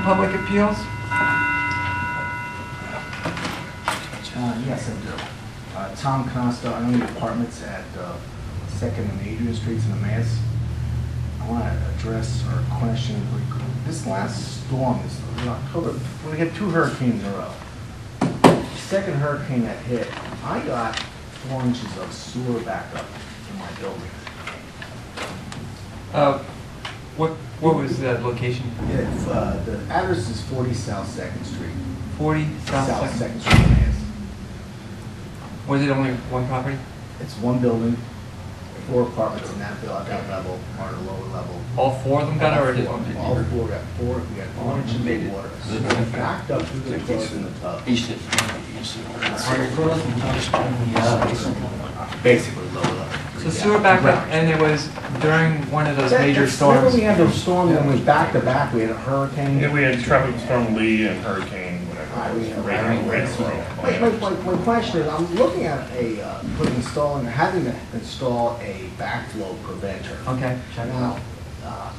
public appeals? Yes, I do. Tom Costa, I own the apartments at 2nd and Adrian Streets in Emmaus. I want to address or question this last storm, this October, we had 2 hurricanes in a row. The second hurricane that hit, I got 4 inches of sewer backup in my building. What was the location? If, the address is 40 South 2nd Street. 40 South 2nd Street, Emmaus. Was it only one property? It's one building, 4 apartments in that level, or the lower level. All 4 of them got it, or did one? All 4 got 4. We got 4 inches of water. So we backed up through the toilet in the tub. Basically low level. So sewer backed up, and it was during one of those major storms? Remember we had those storms when we was back to back, we had a hurricane? Yeah, we had Tropical Storm Lee and Hurricane, whatever. My question is, I'm looking at having to install a backflow preventer. Okay. Now,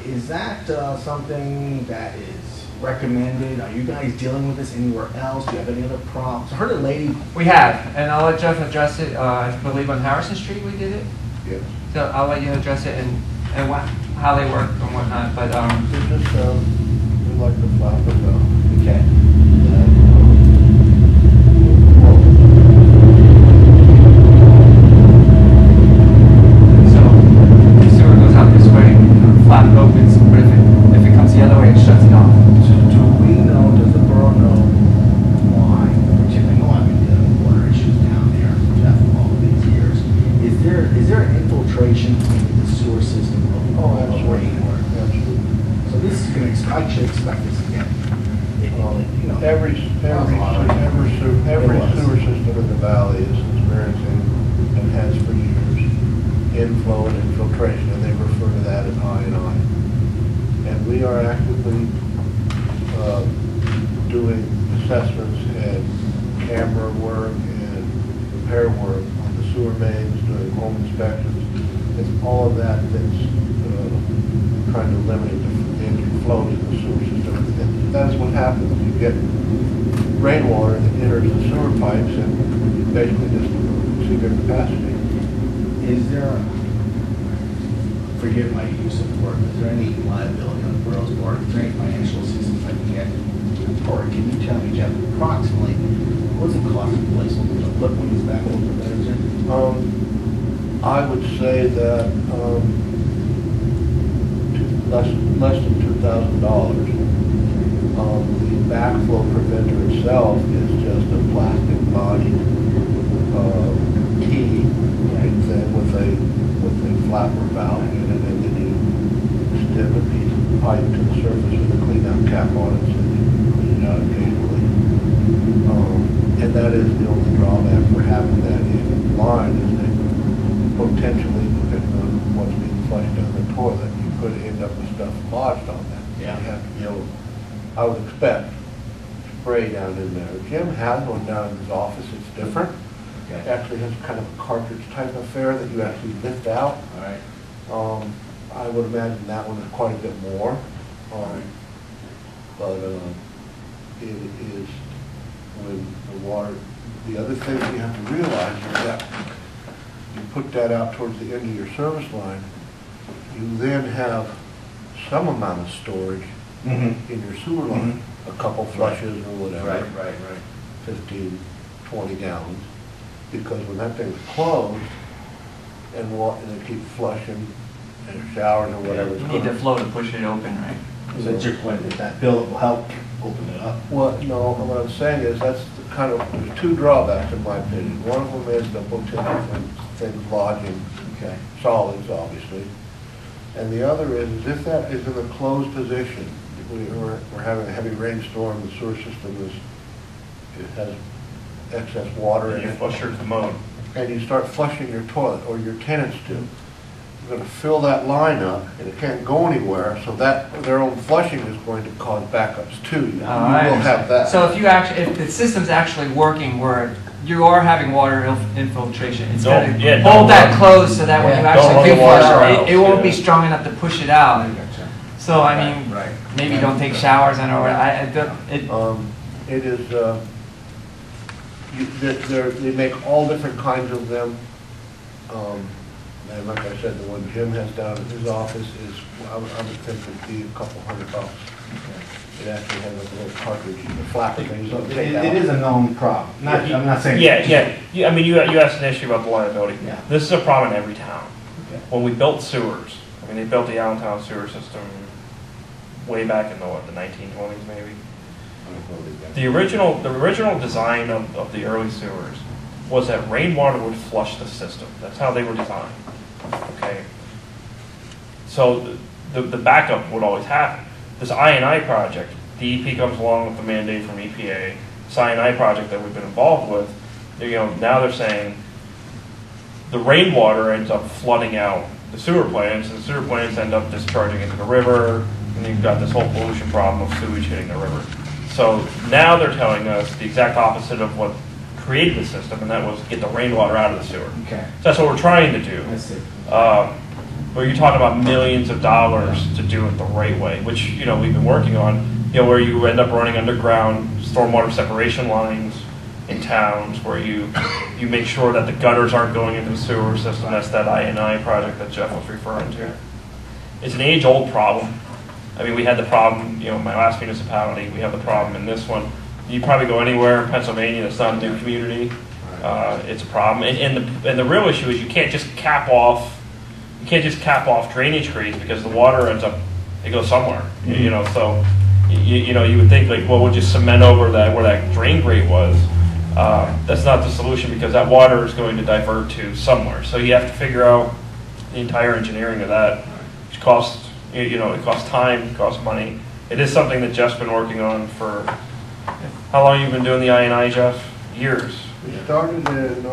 is that something that is recommended? Are you guys dealing with this anywhere else? Do you have any other problems? I heard a lady. We have, and I'll let Jeff address it. I believe on Harrison Street we did it. Yes. So I'll let you address it and how they work and whatnot. But we like the flap of okay. Flap opens, but if it comes the other way, it shuts it off. So do we know, does the borough know why, particularly, I know I've been dealing with water issues down there, Jeff, all of these years. Is there an infiltration into the sewer system of rainwater? Absolutely. So this is going to, I should expect this again. Every sewer system in the valley is experiencing, and has for years, inflow and infiltration, and they refer to that as I&I. And we are actively doing assessments and camera work and repair work on the sewer mains, doing home inspections. It's all of that that's trying to limit the flow to the sewer system. And that is what happens. You get rainwater that enters the sewer pipes and you basically just see their capacity. Is there, forgive my use of word, is there any liability on the borough's part? Is there any financial assistance I can get? Or can you tell me, Jeff, approximately, what does it cost to place one of these backflow preventers in? I would say that less than $2,000. The backflow preventer itself is just a plastic body key thing with a flapper valve in it, and then you extend a piece of pipe to the surface with a clean-out cap on it, so you clean it out occasionally. And that is the only drawback for having that in line, is that potentially, depending on what's being flushed down the toilet, you could end up with stuff lodged on that. Yeah. You have to be able, I would expect, spray down in there. Jim has one down in his office. It's different. Okay. It actually has kind of a cartridge type affair that you actually lift out. All right. I would imagine that one is quite a bit more. But it is when the water, the other thing you have to realize is that you put that out towards the end of your service line, you then have some amount of storage in your sewer line, a couple flushes or whatever. Right. 15, 20 gallons. Because when that thing's closed and they keep flushing and showering or whatever. You need the flow to push it open, right? So that's your point, that bill will help open it up? Well, no, what I'm saying is that's the kind of, there's 2 drawbacks in my opinion. One of them is the potential for things lodging, solids obviously. And the other is if that is in a closed position, we're having a heavy rainstorm, the sewer system it has excess water in it. Flush your commode. And you start flushing your toilet, or your tenants do. You're going to fill that line up, and it can't go anywhere, so that their own flushing is going to cause backups too. You will have that. So if the system's actually working where you are having water infiltration, it's going to hold that closed so that when you actually do flush it won't be strong enough to push it out. So I mean, maybe don't take showers in, or It is, they make all different kinds of them. And like I said, the one Jim has down in his office is, I would think would be a couple $100. It actually has a little cartridge, the flapper thing. So it is a known problem. I'm not saying. Yeah. I mean, you asked an issue about the liability. Yeah. This is a problem in every town. Okay. When we built sewers, I mean, they built the Allentown sewer system way back in the 1920s, maybe. The original design of the early sewers was that rainwater would flush the system. That's how they were designed. Okay. So the backup would always happen. This I&I project, DEP comes along with the mandate from EPA. This I&I project that we've been involved with, now they're saying the rainwater ends up flooding out the sewer plants, and the sewer plants end up discharging into the river, and you've got this whole pollution problem of sewage hitting the river. So now they're telling us the exact opposite of what created the system, and that was get the rainwater out of the sewer. Okay. So that's what we're trying to do. I see. But you're talking about millions of dollars to do it the right way, which we've been working on. Where you end up running underground stormwater separation lines in towns, where you make sure that the gutters aren't going into the sewer system. That's that I&I project that Jeff was referring to. It's an age-old problem. I mean, we had the problem, in my last municipality. We have the problem in this one. You probably go anywhere in Pennsylvania that's not a new community. It's a problem, and the real issue is you can't just cap off drainage creeks, because the water ends up, it goes somewhere. So you would think, like, well, we'll just cement over that where that drain grate was. That's not the solution, because that water is going to divert to somewhere. So you have to figure out the entire engineering of that, which costs it costs time, it costs money. It is something that Jeff's been working on for, how long have you been doing the I&I, Jeff? Years. We started in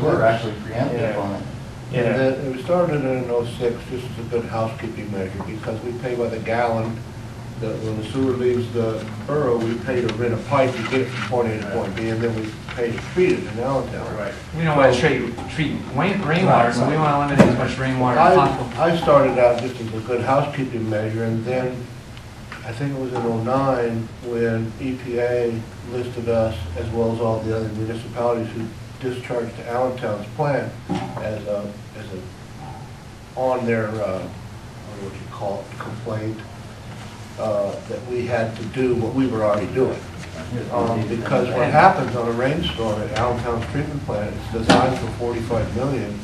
we're actually preemptive on it. Yeah. And then we started in '06, just as a good housekeeping measure, because we pay by the gallon. When the sewer leaves the borough, we pay to rent a pipe to get it from point A to point B, and then we pay to treat it in Allentown. Right. we don't want to treat rainwater, so we want to eliminate as much rainwater as possible. I started out just as a good housekeeping measure, and then I think it was in '09 when EPA listed us, as well as all the other municipalities who discharged to Allentown's plant, as on their what you call it, complaint, that we had to do what we were already doing. Because what happens on a rainstorm at Allentown's treatment plant, it's designed for 45 million,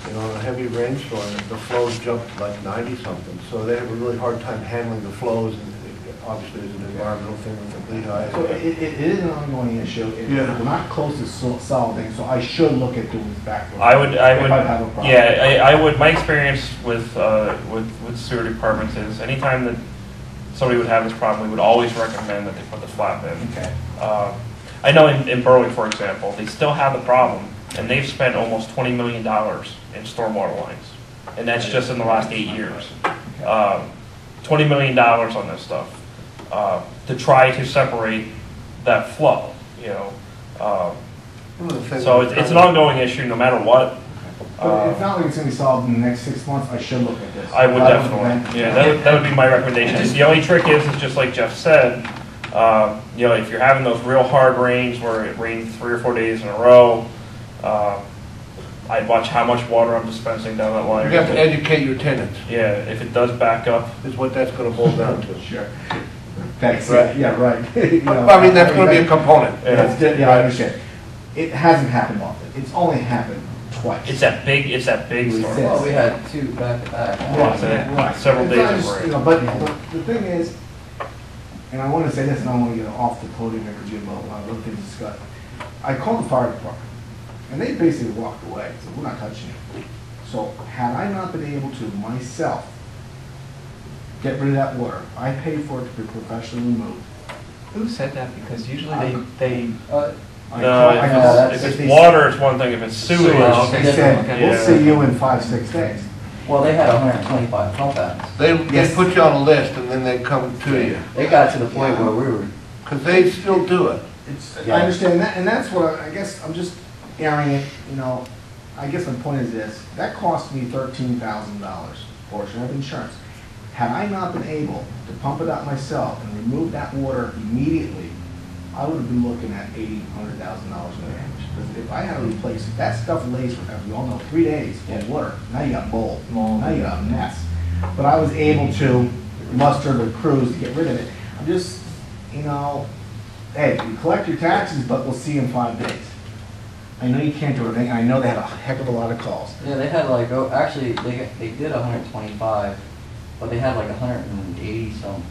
and on a heavy rainstorm, the flows jump to like 90 something. So they have a really hard time handling the flows, and obviously there's an environmental thing with the Lehigh. So it is an ongoing issue. We're not close to solving, so I should look at doing this backwards. I would, have a problem. yeah, I would. My experience with sewer departments is anytime that somebody would have this problem, we would always recommend that they put the flap in. Okay. I know in Borough, for example, they still have the problem, and they've spent almost $20 million in stormwater lines, and that's just in the last 8 years. $20 million on this stuff to try to separate that flow. So it's an ongoing issue, no matter what. But it's not like it's going to be solved in the next 6 months. I should look at this. I would definitely. Yeah, that would be my recommendation. The only trick is just like Jeff said, if you're having those real hard rains where it rains 3 or 4 days in a row, I'd watch how much water I'm dispensing down that line. You have to educate your tenants. Yeah, if it does back up. Is what that's going to boil down to. Sure. Thanks. Right. Yeah, right. I mean, that's going to be a component. Yeah, I understand. It hasn't happened often. It's only happened twice. It's that big storm. Well, we had 2 back-to-back. Right. Several days of Just, rain. but the thing is, and I want to say this, and I don't want to get off the podium ever, Jim, but I love to discuss. I called the fire department, and they basically walked away. So we're not touching it. So had I not been able to myself get rid of that water, I paid for it to be professionally removed. Who said that? Because usually they No, if it's water, it's one thing. If it's sewage, They said, Okay. we'll see you in 5-6 days. Well, they had 125 pump outs. They Yes. put you on a list, and then they come to you. They got to the point where we were. Because they still do it. I understand that, and that's what I guess I'm just airing it, I guess the point is this, that cost me $13,000 portion of insurance. Had I not been able to pump it out myself and remove that water immediately, I would have been looking at $80,000, $100,000 in damage. Because if I had to replace it, that stuff lays for, as we all know, 3 days in water. Now you got mold. Now you got a mess. But I was able to muster the crews to get rid of it. I'm just, you know, hey, you collect your taxes, but we'll see you in 5 days. I know you can't do everything. I know they had a heck of a lot of calls. Yeah, they had like, oh, actually, they did 125, but they had like 180 some.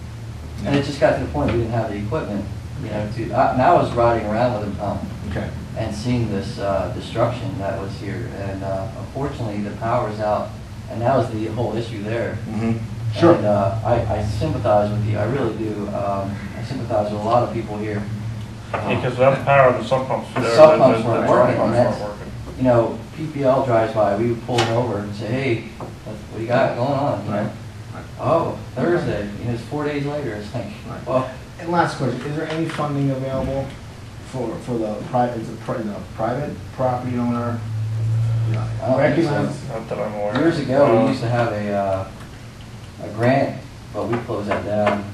And it just got to the point we didn't have the equipment, you know, to, and I was riding around with them Okay. and seeing this destruction that was here. And unfortunately, the power's out, and that was the whole issue there. Mm-hmm. Sure. And I sympathize with you, I really do. I sympathize with a lot of people here. Because without the power, the sump pumps, The sump pumps weren't the working, pumps and weren't that's, working. you know, PPL drives by, we would pull them over and say, hey, what do you got going on, you know? Right. Oh, Thursday, you know, it's 4 days later, it's like, Right. well, And last question, is there any funding available for the private, private property owner? You I know, don't think so. recognize? Not that I'm aware. years ago, we used to have a grant, but we closed that down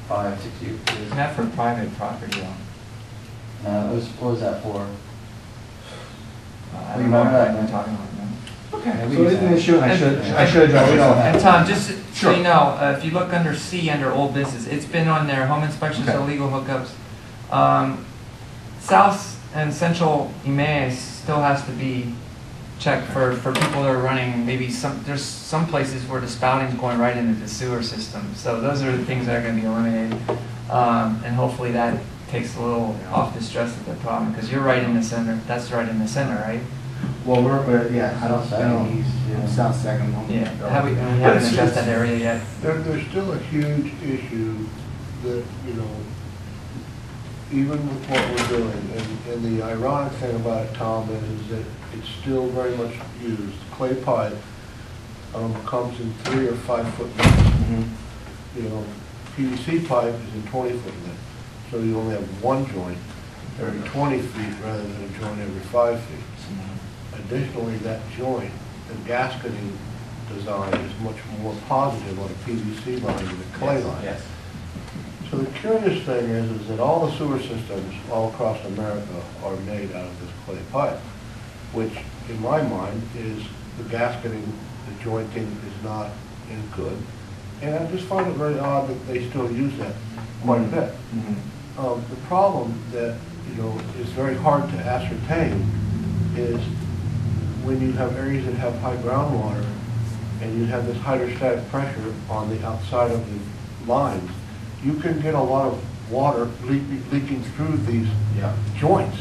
5, 6 years ago. Not for private property though. It was, what was that for? I You don't know remember what that? you're talking about now. Okay, Yeah, we so use it's an that. issue, and I should address We it. don't have- And Tom, just so Sure. you know, if you look under C, under old business, it's been on there, home inspections, Okay. illegal hookups. South and central Emmaus still has to be checked for people that are running, maybe there's some places where the spouting's going right into the sewer system. So those are the things that are gonna be eliminated. And hopefully that takes a little off the stress of the problem, because you're right in the center, that's right in the center, right? Well, yeah, I don't, Yeah. South Second. Yeah, we haven't addressed that area yet. There's still a huge issue that, you know, even with what we're doing, and the ironic thing about it, Tom, is that it's still very much used. Clay pipe comes in 3 or 5 foot lengths. Mhm. You know, PVC pipe is in 20 foot length, so you only have one joint every 20 feet rather than a joint every 5 feet. Additionally, that joint, the gasketing design is much more positive on a PVC line than a clay line. Yes. So the curious thing is that all the sewer systems all across America are made out of this clay pipe, which in my mind is the gasketing, the jointing is not as good. And I just find it very odd that they still use that quite a bit. Mhm. The problem that, you know, is very hard to ascertain is when you have areas that have high groundwater and you have this hydrostatic pressure on the outside of the lines, you can get a lot of water leaking through these Yeah. joints.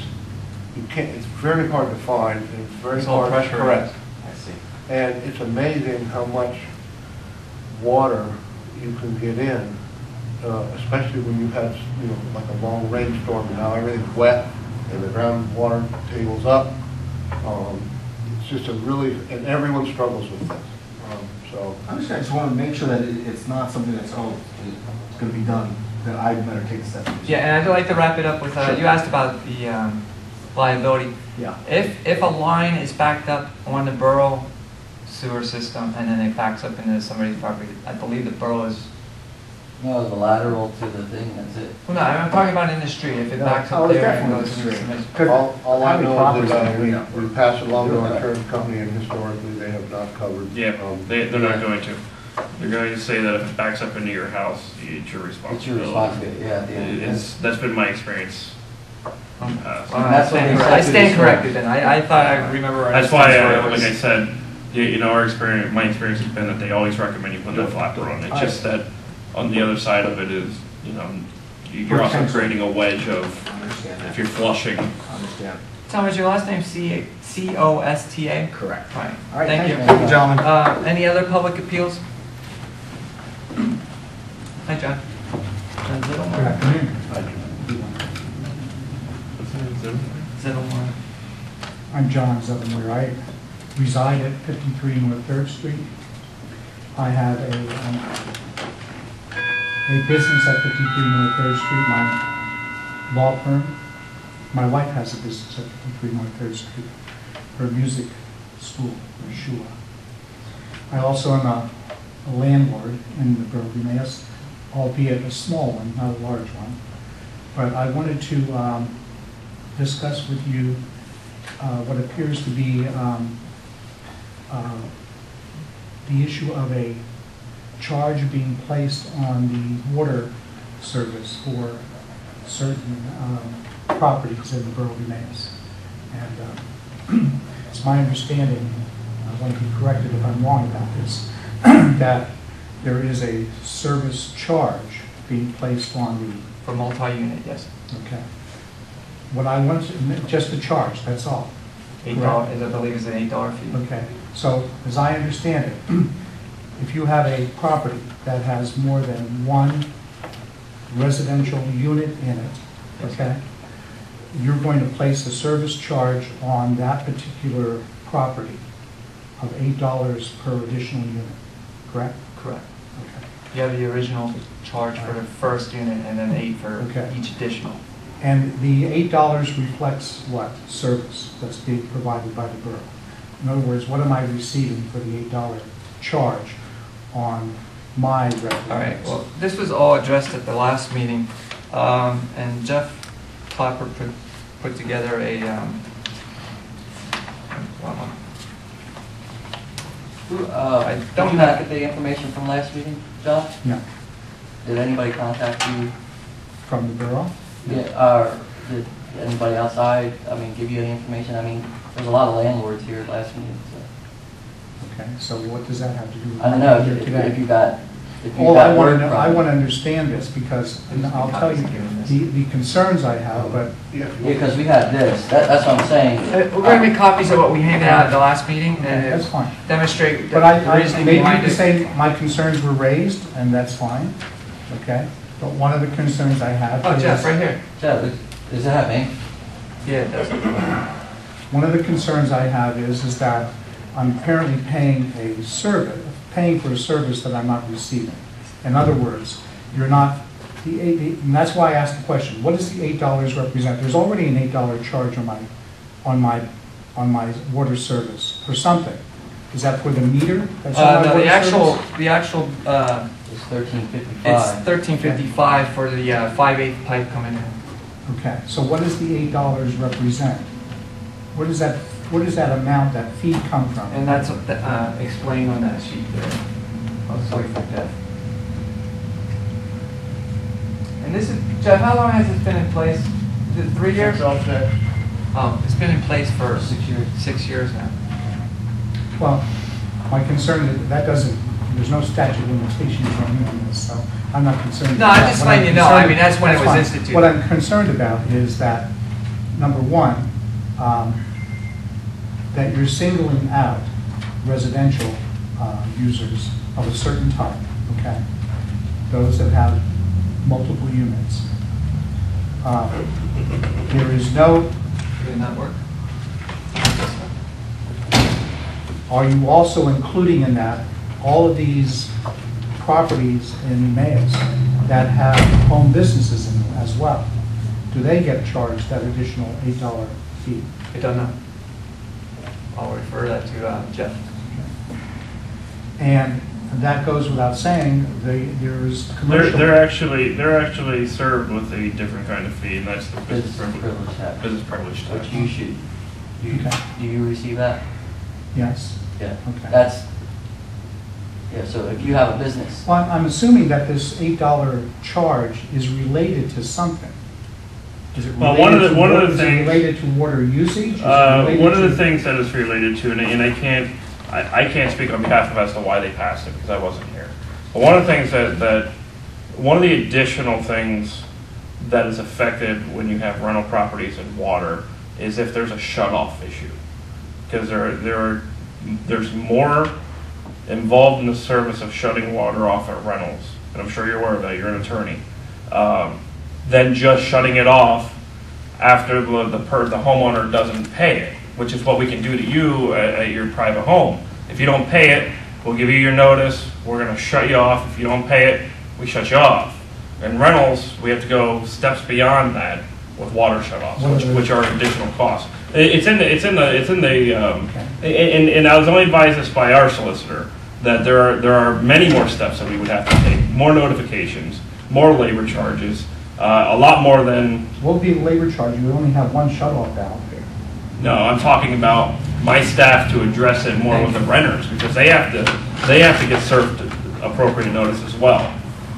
You can't, it's very hard to find, and it's very It's all hard to pressure. correct. I see. And it's amazing how much water you can get in, especially when you have, you know, like a long rainstorm, and now everything's wet and the groundwater table's up. It's just a really, and everyone struggles with this. So. I just want to make sure that it's not something that's, it's going to be done, that I better take steps. Yeah, and I'd like to wrap it up with, Sure. you asked about the liability. Yeah. If a line is backed up on the borough sewer system and then it backs up into somebody's property, I believe the borough is, no, the lateral to the thing, that's it. well, no, I'm talking about in the street, if it No, backs oh, up it's there and definitely goes in the into the street. cement. All I know is that Yeah. we pass it along to our insurance company, and historically, they have not covered. Yeah, they're not going to. They're going to say that if it backs up into your house, it's your responsibility. It's your responsibility, yeah, at the end of the day. That's been my experience. Well, that's what they said I to stand this corrected then, I thought I remember. our That's why, instance where it like I was- said, you know, my experience has been that they always recommend you put that flapper on. It's just that on the other side of it is, you know, you're also creating a wedge of, I understand that. if you're flushing. I understand. Tom, is your last name C-O-S-T-A? Correct. Fine. All right, Thank you. Thank you, gentlemen. Any other public appeals? Hi, John. John Zittelmeyer. Zittelmeyer. I'm John Zuttenware. I reside at 53 North 3rd Street. I have a business at 53 North 3rd Street, my law firm. My wife has a business at 53 North 3rd Street, her music school, or Shua. I also am a a landlord in the Borough of Emmaus, albeit a small one, not a large one. But I wanted to discuss with you what appears to be the issue of a charge being placed on the water service for certain properties in the Borough of Emmaus. And it's my understanding, I want to be corrected if I'm wrong about this, that there is a service charge being placed on the, For multi-unit, yes. okay. What I want to, just a charge, that's all. $8, I believe is an $8 fee. Okay, so as I understand it, if you have a property that has more than one residential unit in it, okay, you're going to place a service charge on that particular property of $8 per additional unit, correct? Correct. Okay. You have the original charge for the first unit and then 8 for Okay. each additional. And the $8 reflects what? Service that's being provided by the borough. In other words, what am I receiving for the $8 charge on my revenue? All right, well, this was all addressed at the last meeting, and Jeff Clapper put together a, I don't Did you have- get the information from last meeting, John? No, Did anybody contact you? from the borough? Yeah, did anybody outside, I mean, give you any information? I mean, there's a lot of landlords here last meeting, so. Okay, so what does that have to do with? I don't know here if today? if you got, if you All I got want to word know, from. I want to understand this because, and I'll tell you, the concerns I have, but Yeah, because we had this, that's what I'm saying. We're going to make copies of what we handed out at the last meeting that's and fine. demonstrate But the I reasoning maybe you behind can it. say my concerns were raised, and that's fine, okay? But one of the concerns I have Oh, is... Jeff, right here. Jeff, does it have me? Yeah, it does. One of the concerns I have is that I'm apparently paying for a service that I'm not receiving. In other words, you're not, and that's why I asked the question, what does the $8 represent? There's already an $8 charge on my water service for something. Is that for the meter? That's on my No, water the actual, service? It's 1355. it's $13.55 for the 5/8 pipe coming in. Okay, so what does the $8 represent? Where does that amount, that fee come from? And that's explained on that sheet there. Oh, sorry for Jeff. And this is, Jeff, how long has this been in place? Is it 3 years? Oh, it's been in place for 6 years. 6 years now. Well, my concern is that doesn't, there's no statute of limitations running on this, so I'm not concerned. No, about I'm that. just What letting you know. I mean, that's when it was fine. instituted. What I'm concerned about is that, number one, that you're singling out residential users of a certain type, okay? Those that have multiple units. There is no, Did not work? are you also including in that all of these properties in Emmaus that have home businesses in them as well? Do they get charged that additional $8 fee? I don't know. I'll refer that to Jeff. And that goes without saying, there's commercial. They're actually served with a different kind of fee, and that's the business privilege tax. business privilege tax. Which you should, Okay. do you receive that? Yes. Yeah. Okay. That's, yeah, so if you have a business, Well, I'm assuming that this $8 charge is related to something. Is it Well, related to one of the water- is it things- related to water usage? Is it related One of to- the things that it's related to, and I can't speak on behalf of as to why they passed it because I wasn't here. But one of the things one of the additional things that is affected when you have rental properties and water is if there's a shut-off issue, because there's more involved in the service of shutting water off at rentals, and I'm sure you're aware of that. You're an attorney, than just shutting it off after the homeowner doesn't pay it, which is what we can do to you at your private home. If you don't pay it, we'll give you your notice. We're going to shut you off. If you don't pay it, we shut you off. In rentals, we have to go steps beyond that with water shutoffs, which are additional costs. And I was only advised this by our solicitor. that there are many more steps that we would have to take, more notifications, more labor charges, a lot more than, What would be the labor charge? You only have one shut-off valve here. no, I'm talking about my staff to address it more with the renters, because they have to get served appropriate notice as well,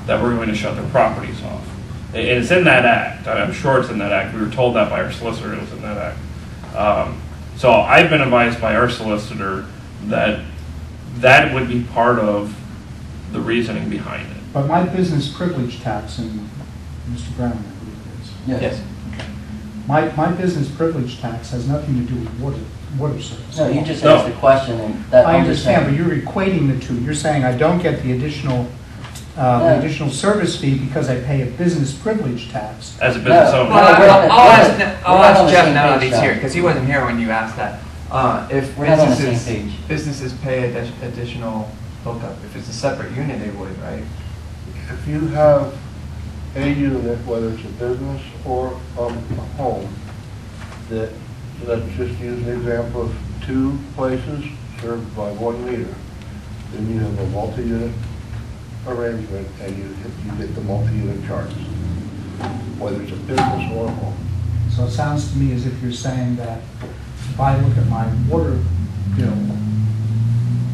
that we're going to shut their properties off. And it's in that act, I'm sure it's in that act, we were told that by our solicitor, it was in that act. So I've been advised by our solicitor that that would be part of the reasoning behind it. But my business privilege tax, and Mr. Brown, I believe it is. Yes. My business privilege tax has nothing to do with water service. No, you just No. asked a question and that. I I'm just understand, but saying- you're equating the two. You're saying I don't get the additional service fee because I pay a business privilege tax. As a business No. owner. Well, we're not- I'll ask, we're I'll not on ask the Jeff same now that page, he's here, Sal. because he wasn't here when you asked that. If We're not on the same businesses, page. businesses pay additional hookup, if it's a separate unit, they would, right? If you have a unit, whether it's a business or a home, that, let's just use an example of 2 places served by 1 meter, then you have a multi-unit arrangement and you get the multi-unit charges, whether it's a business or a home. So it sounds to me as if you're saying that if I look at my water bill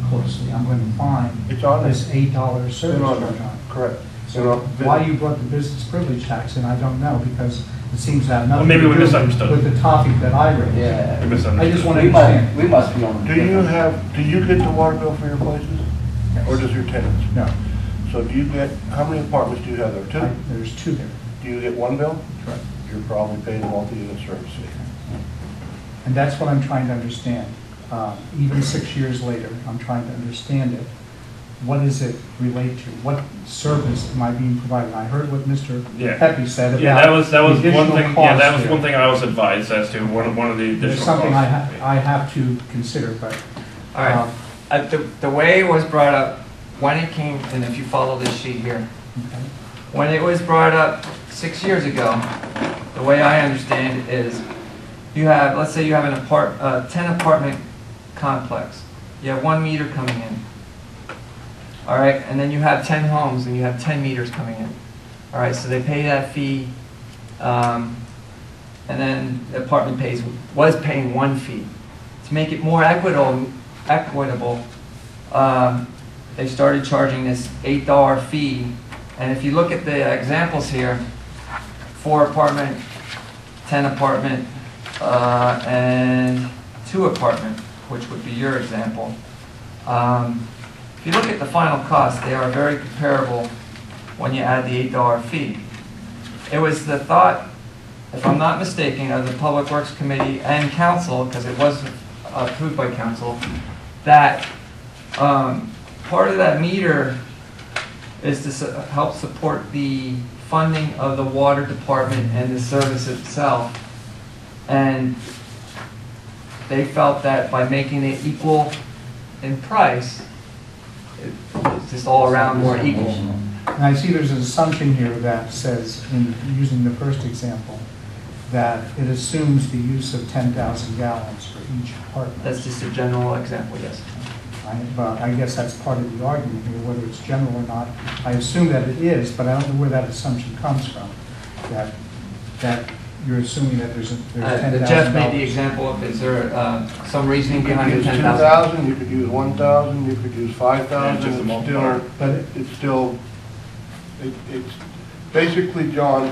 closely, I'm going to find It's on this this. $8 service charge on it. Correct. So why you brought the business privilege tax in, I don't know, because it seems to have nothing maybe to we do misunderstood. with the topic that I raised. Yeah. We misunderstood. I just want to We understand. must be on. Do you get the water bill for your places? Or does your tenants? No, So do you get, how many apartments do you have there? 2? there's 2 there. Do you get 1 bill? Correct. You're probably paying a multi-unit service fee. And that's what I'm trying to understand. Even 6 years later, I'm trying to understand it. What does it relate to? What service am I being provided? I heard what Mr. Yeah. Pepe said about Yeah, that was the one additional thing, cost yeah, that was there. one thing I was advised as to, one of the additional There's costs. something I have to consider, but. All right. The way it was brought up, when it came, and if you follow this sheet here, Okay. when it was brought up 6 years ago, the way I understand it is, you have, let's say you have an 10 apartment complex. You have 1 meter coming in. All right, and then you have 10 homes and you have 10 meters coming in. All right, so they pay that fee, and then the apartment was paying 1 fee. To make it more equitable, they started charging this $8 fee. And if you look at the examples here, 4 apartment, 10 apartment, and 2 apartment, which would be your example. If you look at the final cost, they are very comparable when you add the $8 fee. It was the thought, if I'm not mistaken, of the Public Works Committee and Council, because it was approved by Council, that part of that meter is to help support the funding of the water department and the service itself. And they felt that by making it equal in price, it's just all around more equal. And I see there's an assumption here that says, in using the first example, that it assumes the use of 10,000 gallons for each apartment. That's just a general example, yes. But I guess that's part of the argument here, whether it's general or not. I assume that it is, but I don't know where that assumption comes from, that you're assuming that there's $10,000. Jeff made the example of, is there some reasoning You could behind the use 10,000? 2,000, you could use 1,000, you could use 5,000, just a it's multiplier. still, But it's still, it's basically, John,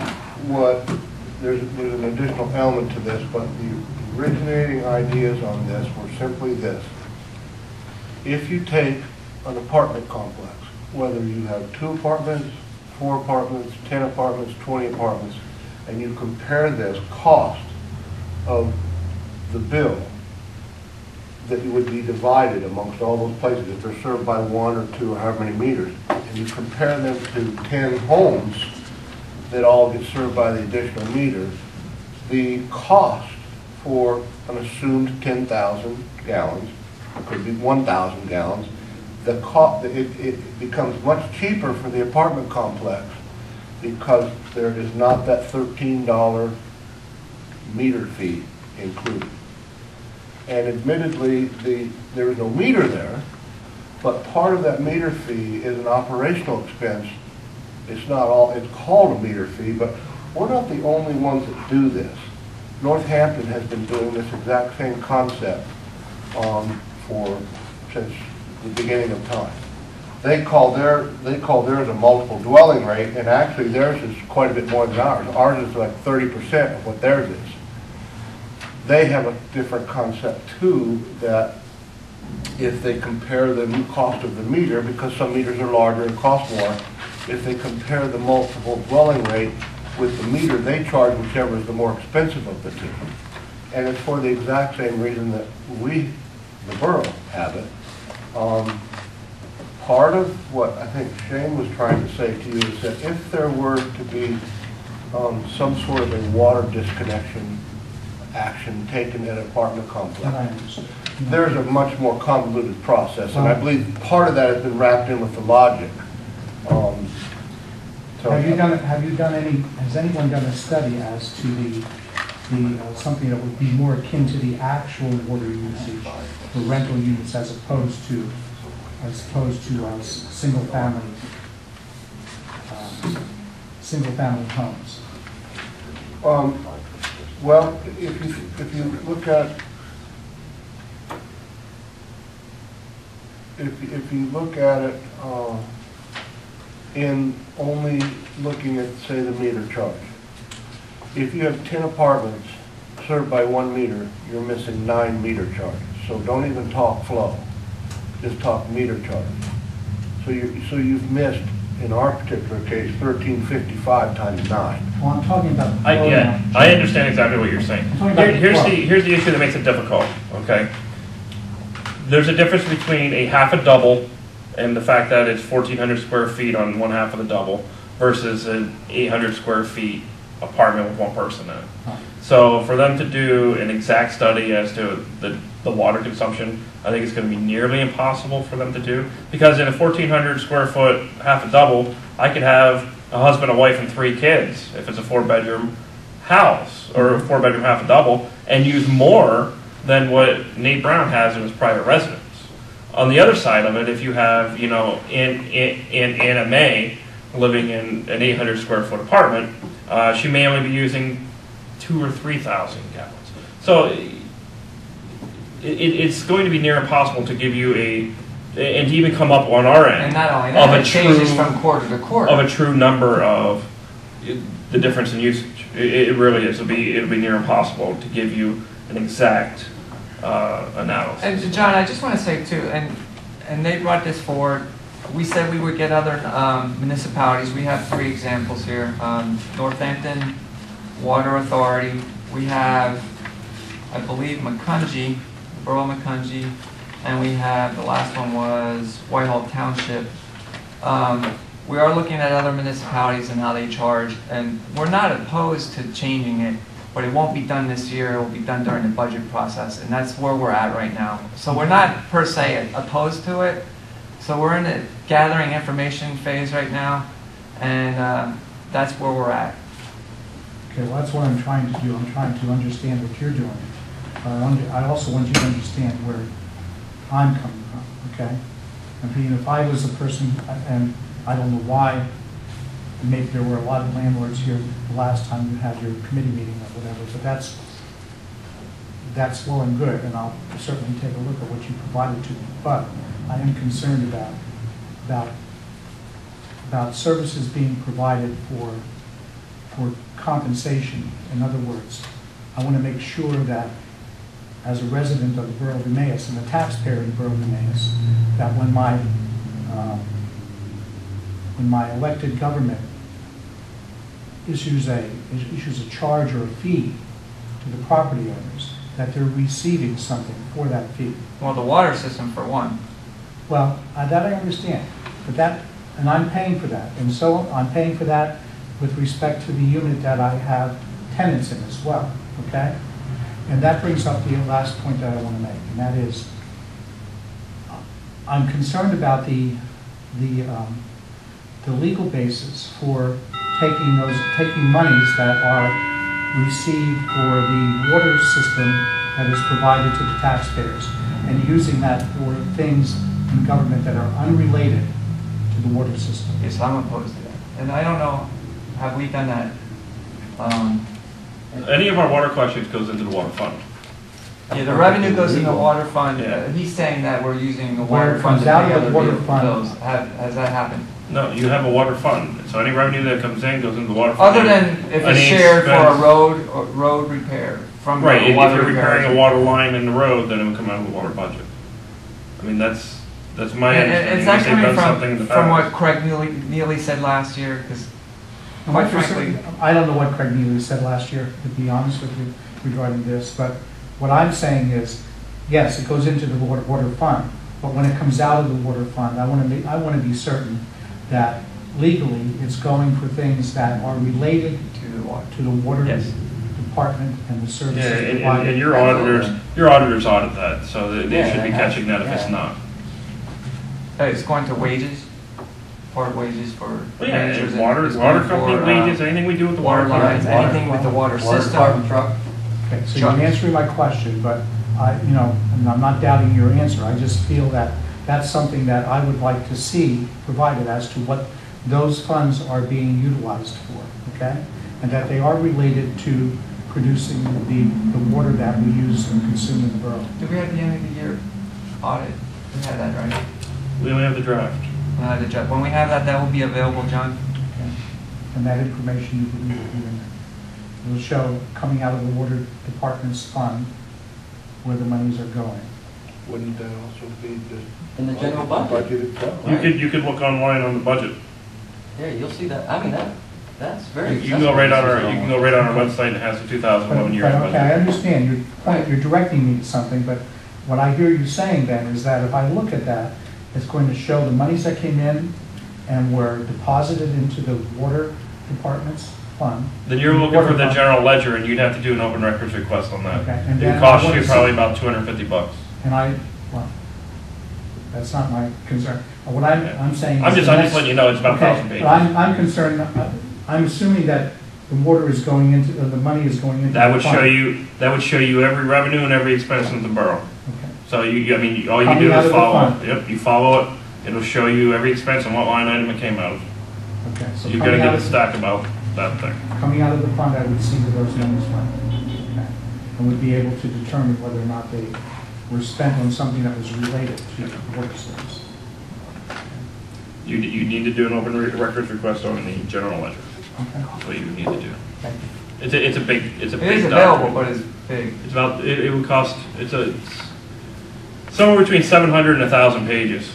there's an additional element to this, but the originating ideas on this were simply this. If you take an apartment complex, whether you have 2 apartments, 4 apartments, 10 apartments, 20 apartments, and you compare this cost of the bill that would be divided amongst all those places, if they're served by 1 or 2 or however many meters, and you compare them to 10 homes that all get served by the additional meters, the cost for an assumed 10,000 gallons, it could be 1,000 gallons, it becomes much cheaper for the apartment complex because there is not that $13 meter fee included. And admittedly, there is no meter there, But part of that meter fee is an operational expense. It's not all, it's called a meter fee, but we're not the only ones that do this. Northampton has been doing this exact same concept since the beginning of time. They call theirs a multiple dwelling rate, and actually theirs is quite a bit more than ours. Ours is like 30% of what theirs is. They have a different concept too, that if they compare the cost of the meter, because some meters are larger and cost more, if they compare the multiple dwelling rate with the meter, they charge whichever is the more expensive of the two. And it's for the exact same reason that we, the borough, have it. Part of what I think Shane was trying to say to you is that if there were to be some sort of a water disconnection action taken at an apartment complex, That I understand. there's a much more convoluted process, and I believe part of that has been wrapped in with the logic. Has anyone done a study as to the something that would be more akin to the actual water usage for rental units as opposed to single family homes? Well, if you look at it in only looking at, say, the meter charge, if you have 10 apartments served by 1 meter, you're missing 9 meter charges. So don't even talk flow, just talk meter charge. So you've missed, in our particular case, 1355 times 9. Well, I'm talking about. Yeah, I understand exactly what you're saying. Here's the issue that makes it difficult, okay? There's a difference between a half a double and the fact that it's 1,400 square feet on one half of the double versus an 800 square feet apartment with one person in it. So for them to do an exact study as to the water consumption, I think it's going to be nearly impossible for them to do, because in a 1,400 square foot half a double, I could have a husband, a wife, and 3 kids if it's a 4-bedroom house or a 4-bedroom half a double, and use more than what Nate Brown has in his private residence. On the other side of it, if you have, in Anna May living in an 800 square foot apartment, she may only be using 2,000 or 3,000 gallons. So it's going to be near impossible to give you and to even come up on our end. And not only that, it changes from quarter to quarter. Of a true number of the difference in usage. It really is. It'll be near impossible to give you an exact analysis. And John, I just want to say too, and they brought this forward. We said we would get other municipalities. We have 3 examples here. Northampton Water Authority. We have, I believe, Macungie, Borough Macungie, and we have, the last one was Whitehall Township. We are looking at other municipalities and how they charge, and we're not opposed to changing it, but it won't be done this year. It will be done during the budget process, and that's where we're at right now. So we're not per se opposed to it. So we're in the gathering information phase right now, and that's where we're at. Okay, well, that's what I'm trying to do. I'm trying to understand what you're doing. I also want you to understand where I'm coming from, okay? I mean, if I was a person, and I don't know why, maybe there were a lot of landlords here the last time you had your committee meeting or whatever, but that's well and good, and I'll certainly take a look at what you provided to me. But I am concerned about services being provided for compensation. In other words, I want to make sure that as a resident of the Borough of Emmaus and a taxpayer in the Borough of Emmaus, that when my elected government issues a charge or a fee to the property owners, that they're receiving something for that fee. Well, the water system for one. Well, that I understand, and I'm paying for that, and so I'm paying for that with respect to the unit that I have tenants in as well, okay? And that brings up the last point that I want to make, and that is, I'm concerned about the legal basis for taking monies that are received for the water system that is provided to the taxpayers and using that for things in government that are unrelated to the water system. Yes, I'm opposed to that. And I don't know, have we done that? Any of our water collections goes into the water fund. Yeah, the revenue goes in the water fund. Yeah. He's saying that we're using the Where water it fund to comes out pay of the other water fund. bills. Has that happened? No, you have a water fund, so any revenue that comes in goes into the water fund. Other than if it's Any shared for a expense- road, or road repair from Right, the if water you're repairing repair. a water line in the road, then it would come out of the water budget. I mean, that's my And understanding. is that Unless they've coming done something in the from what past. Craig Neely said last year? Because And quite what frankly, I don't know what Craig Neely said last year, to be honest with you, regarding this, but what I'm saying is, yes, it goes into the water fund, but when it comes out of the water fund, I want to be certain that legally it's going for things that are related to the water. to the water Yes. department and the Yeah, services and provided. your auditors audit that, so they Yeah, should be they have- catching that if it's yeah. not. It's going to wages, part wages for Well, yeah, managers. and water it's water going company for, wages, anything we do with the water water lines, company. anything with the water Water system. department truck. Okay, so you're answering my question, but and I'm not doubting your answer. I just feel that that's something that I would like to see provided as to what those funds are being utilized for, okay? And that they are related to producing the water that we use and consume in the borough. Do we have the end of the year audit? We had that, right? We only have the draft. When we have that, that will be available, John? Okay? And that information you believe will be in there. It will show coming out of the water department's fund where the monies are going. Wouldn't that also be just? In the general budget. Budgeted fund? You could look online on the budget. Yeah, you'll see that. I mean, that's very. You can go right on our website and it has the 2011 year But, end okay, I budget. understand your point, you're directing me to something, but what I hear you saying then is that if I look at that, it's going to show the monies that came in and were deposited into the water department's fund. Then you're looking Water for the fund. general ledger and you'd have to do an open records request on that. Okay, and It then would I cost wanna you see- probably about $250. And that's not my concern. What I'm saying is. I'm just the next- letting you know it's about 1,000 Okay, pages. but I'm concerned, I'm assuming that the water is going into, or the money is going into. That the would fund. show you every revenue and every expense in the borough. Okay. So I mean, all you Coming do out is of the follow fund. it. Yep, you follow it. It'll show you every expense and what line item it came out of. Okay, so You gotta coming get out a of, stack about that thing. coming out of the fund, I would see where those numbers went. Okay. And would be able to determine whether or not they were spent on something that was related to the water service. You need to do an open records request on the general ledger. Okay. That's what you would need to do. Thank you. It's a big It is available, document. but it's big. It's about it would cost it's somewhere between 700 and 1,000 pages.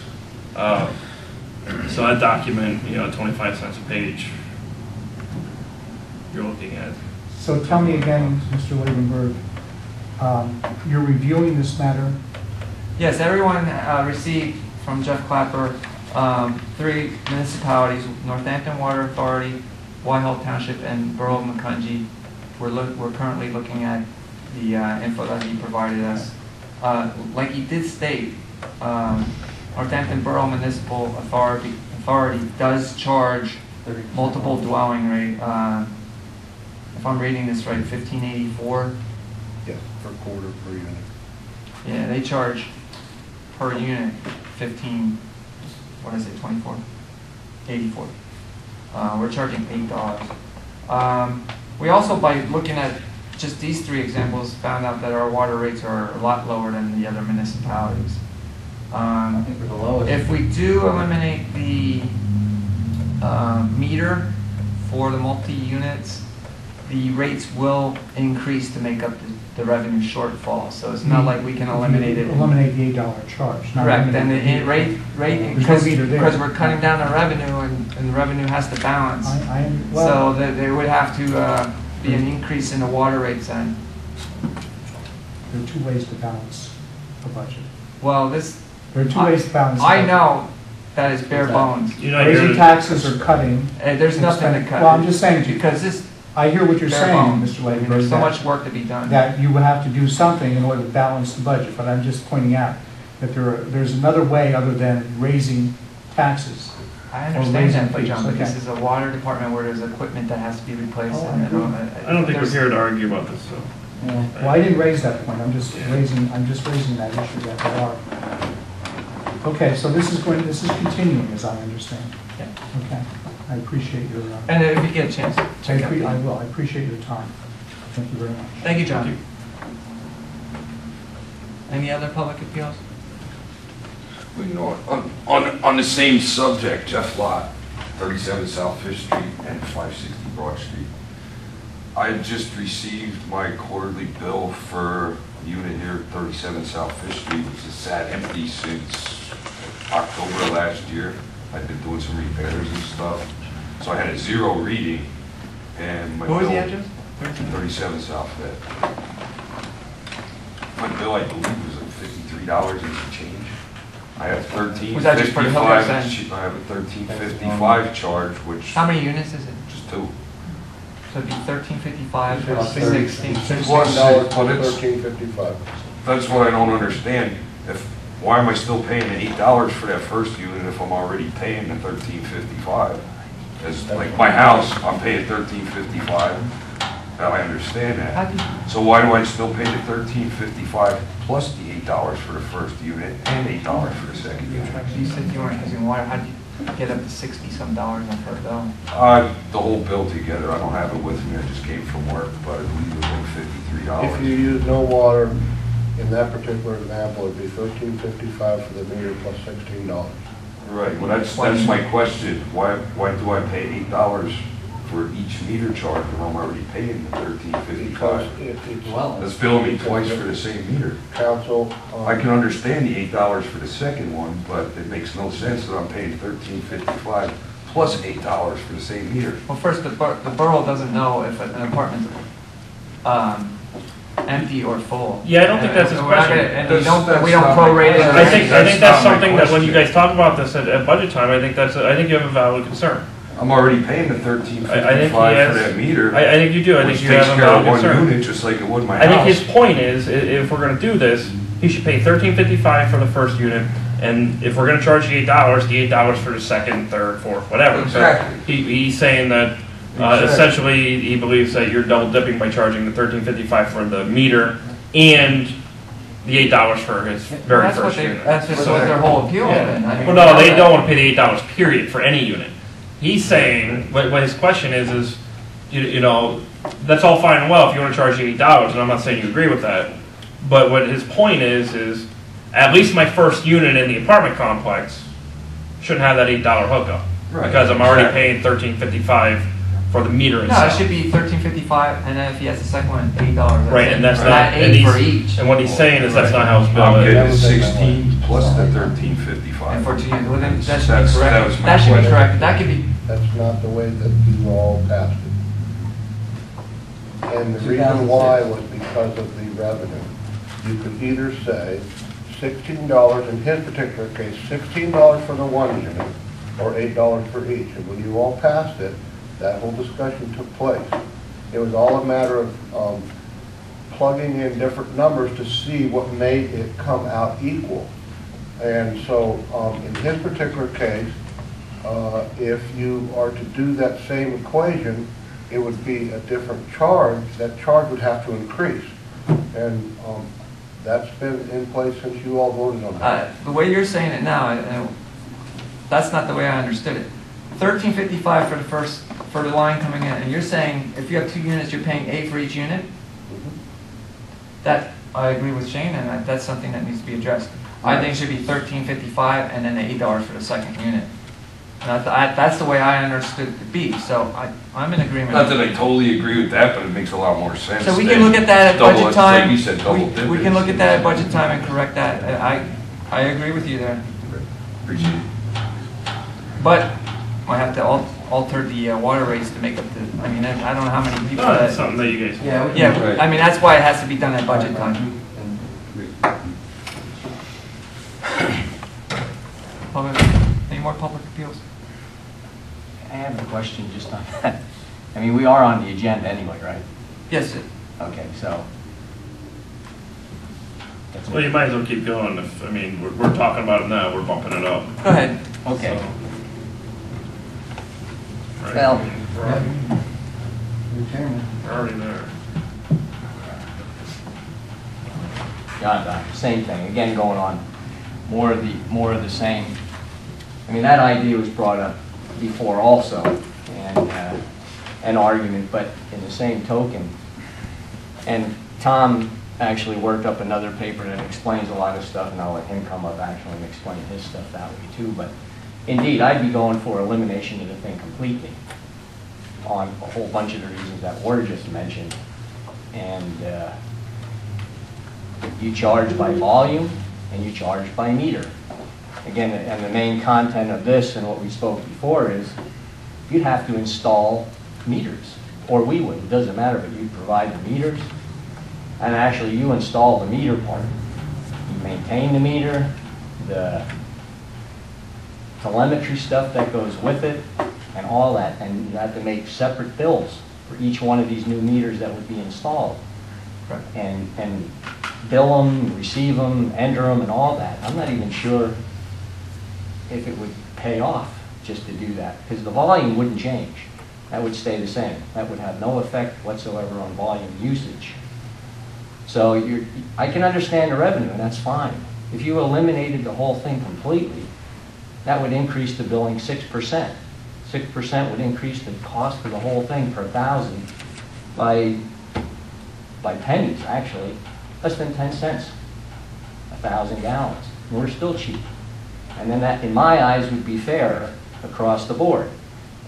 So that document, 25 cents a page. You're looking at. So tell me again, Mr. Levenberg, you're reviewing this matter. Yes, everyone received from Jeff Clapper 3 municipalities: Northampton Water Authority, Whitehall Township, and Borough of Macungie. We're currently looking at the info that he provided us. Like he did state, Northampton Borough Municipal Authority does charge 30%. multiple dwelling rate. If I'm reading this right, 1584. Yes, per quarter per unit. Yeah, they charge per unit 15. What is it? 24. 84. We're charging $8. We also, by looking at just these 3 examples, found out that our water rates are a lot lower than the other municipalities. I think we're the lowest. If we do eliminate the meter for the multi-units, the rates will increase to make up the revenue shortfall. So it's not like we can eliminate it. Eliminate the $8 charge. not Correct, and eliminate the rate, There's no meter there. because we're cutting down the revenue and the revenue has to balance. So Well, there would have to be an increase in the water rates then. there are 2 ways to balance a budget. Well, this, There are 2 ways to balance. a I budget. know that is bare bones. You're not Raising here. taxes or cutting. There's nothing to cut. Well, I'm just saying to you, Because this, I hear what you're bare saying, bones. Mr. I mean, Levenberg, there's so that- much work to be done. that you would have to do something in order to balance the budget, but I'm just pointing out that there's another way other than raising taxes. I or understand raising that, but John, but fees, this okay. is a water department where there's equipment that has to be replaced. Oh, I and agree. I don't think we're there's- here to argue about this. So. Yeah. Well, I didn't raise that point, I'm just Yeah. raising that issue that there are. Okay, so this is continuing, as I understand. Yeah. Okay, I appreciate your, And if you get a chance, check out. I will, I appreciate your time. Thank you very much. Thank you, John. Any other public appeals? Well, you know, on the same subject, Jeff Lott, 37 South Fifth Street and 560 Broad Street. I just received my quarterly bill for a unit here at 37 South Fifth Street, which has sat empty since October last year. I've been doing some repairs and stuff. So I had a 0 reading, and my bill... What was the address? 37 South Fifth. My bill, I believe, was like $53 and some change. I have Was that just for the health $13.55. I have a $13.55 charge, which How many units is it? just 2. So it'd be $13.55 for It's 16. $16 But it's- $13.55. That's what I don't understand. Why am I still paying the $8 for that first unit if I'm already paying the $13.55? As like my house, I'm paying $13.55. I understand How that. do you- So why do I still pay the $13.55 plus the $8 for the first unit and $8 for the second unit? You said you weren't using water, how'd you get up to 60-some dollars on per bill? The whole bill together, I don't have it with me, I just came from work, but I believe it was like If you $53. use no water, in that particular example, it'd be $13.55 for the meter plus $16. Right, well, that's my question. Why do I pay $8 for each meter charge when I'm already paying the Because $13.55? it's Well, That's billing me twice for the same meter. council. I can understand the $8 for the second one, but it makes no sense that I'm paying $13.55 plus $8 for the same meter. Well, first, the borough doesn't know if an apartment's empty or full. Yeah, I don't think that's his And we're not question. gonna- And That's we don't not my prorate it. question. I think That's that's not my something that when you question. guys talk about this at budget time, I think you have a valid concern. I'm already paying the I think $13.55 he for has- that meter, I think you do, I which think you takes have a care of valid one concern. unit, just like it would my I think his house. point is, if we're gonna do this, he should pay $13.55 for the first unit, and if we're gonna charge the $8 for the second, third, fourth, whatever. So Exactly. He's saying that, Exactly. essentially, he believes that you're double dipping by charging the $13.55 for the meter and the $8 for his very That's what first they, unit. that's just what their whole appeal has been. I mean, Well, no, they don't want to pay the $8 period for any unit. He's saying, what his question is, you know, that's all fine and well if you want to charge the $8, and I'm not saying you agree with that. But what his point is at least my first unit in the apartment complex shouldn't have that $8 hookup. Right. Because I'm already Exactly. paying $13.55 for the meter No, it itself. should be $13.55, and then if he has the second one, $8. Right, and that's Not not, and 8 for he's, each. and what he's saying is that's not how his bill I'm is. getting the 16 plus the $13.55. And for 2 units, well, then that should That be was corrected. my That should be question. corrected. That could be, That's not the way that you all passed it. And the reason why was because of the revenue. You could either say $16, in his particular case, $16 for the one unit, or $8 for each. And when you all passed it, that whole discussion took place. It was all a matter of plugging in different numbers to see what made it come out equal. And so in his particular case, if you are to do that same equation, it would be a different charge. That charge would have to increase. And that's been in place since you all voted on that. the way you're saying it now, that's not the way I understood it. $13.55 for the line coming in, and you're saying if you have 2 units, you're paying 8 for each unit? That, I agree with Shane, and that's something that needs to be addressed. I think it should be $13.55 and then the $8 for the second unit. And that's the way I understood it to be, so I'm in agreement. Not that I totally agree with that, but it makes a lot more sense. So we than can look at that at double- budget it's like time. you said, double We dipping. can look at that at budget time and correct that. I agree with you there. Appreciate it. But I have to alter the water rates to make up the, I mean, I don't know how many people No, that's that. something that you guys. Yeah, we can. Yeah, Right. I mean, that's why it has to be done at budget time. Any more public appeals? I have a question just on that. I mean, we are on the agenda anyway, right? Yes, sir. Okay, so. that's Well, you might as well keep going if, I mean, we're talking about it now, we're bumping it up. Go ahead. Okay. So, right. Well- We're already- Your chairman. we're already there. Same thing, again, going on more of the same. I mean, that idea was brought up before also, and an argument, but in the same token. And Tom actually worked up another paper that explains a lot of stuff, and I'll let him come up actually and explain his stuff that way too. But indeed, I'd be going for elimination of the thing completely on a whole bunch of the reasons that were just mentioned. And you charge by volume and you charge by meter. Again, and the main content of this and what we spoke before is you'd have to install meters, or we would, it doesn't matter, but you provide the meters, and actually you install the meter part. You maintain the meter, the telemetry stuff that goes with it, and all that, and you have to make separate bills for each one of these new meters that would be installed. Right. And bill them, receive them, enter them, and all that. I'm not even sure if it would pay off just to do that, because the volume wouldn't change. That would stay the same. That would have no effect whatsoever on volume usage. So I can understand the revenue, and that's fine. If you eliminated the whole thing completely, that would increase the billing 6%. 6% would increase the cost of the whole thing per thousand by pennies, actually. Less than 10 cents, 1,000 gallons. And we're still cheap. And then that, in my eyes, would be fair across the board.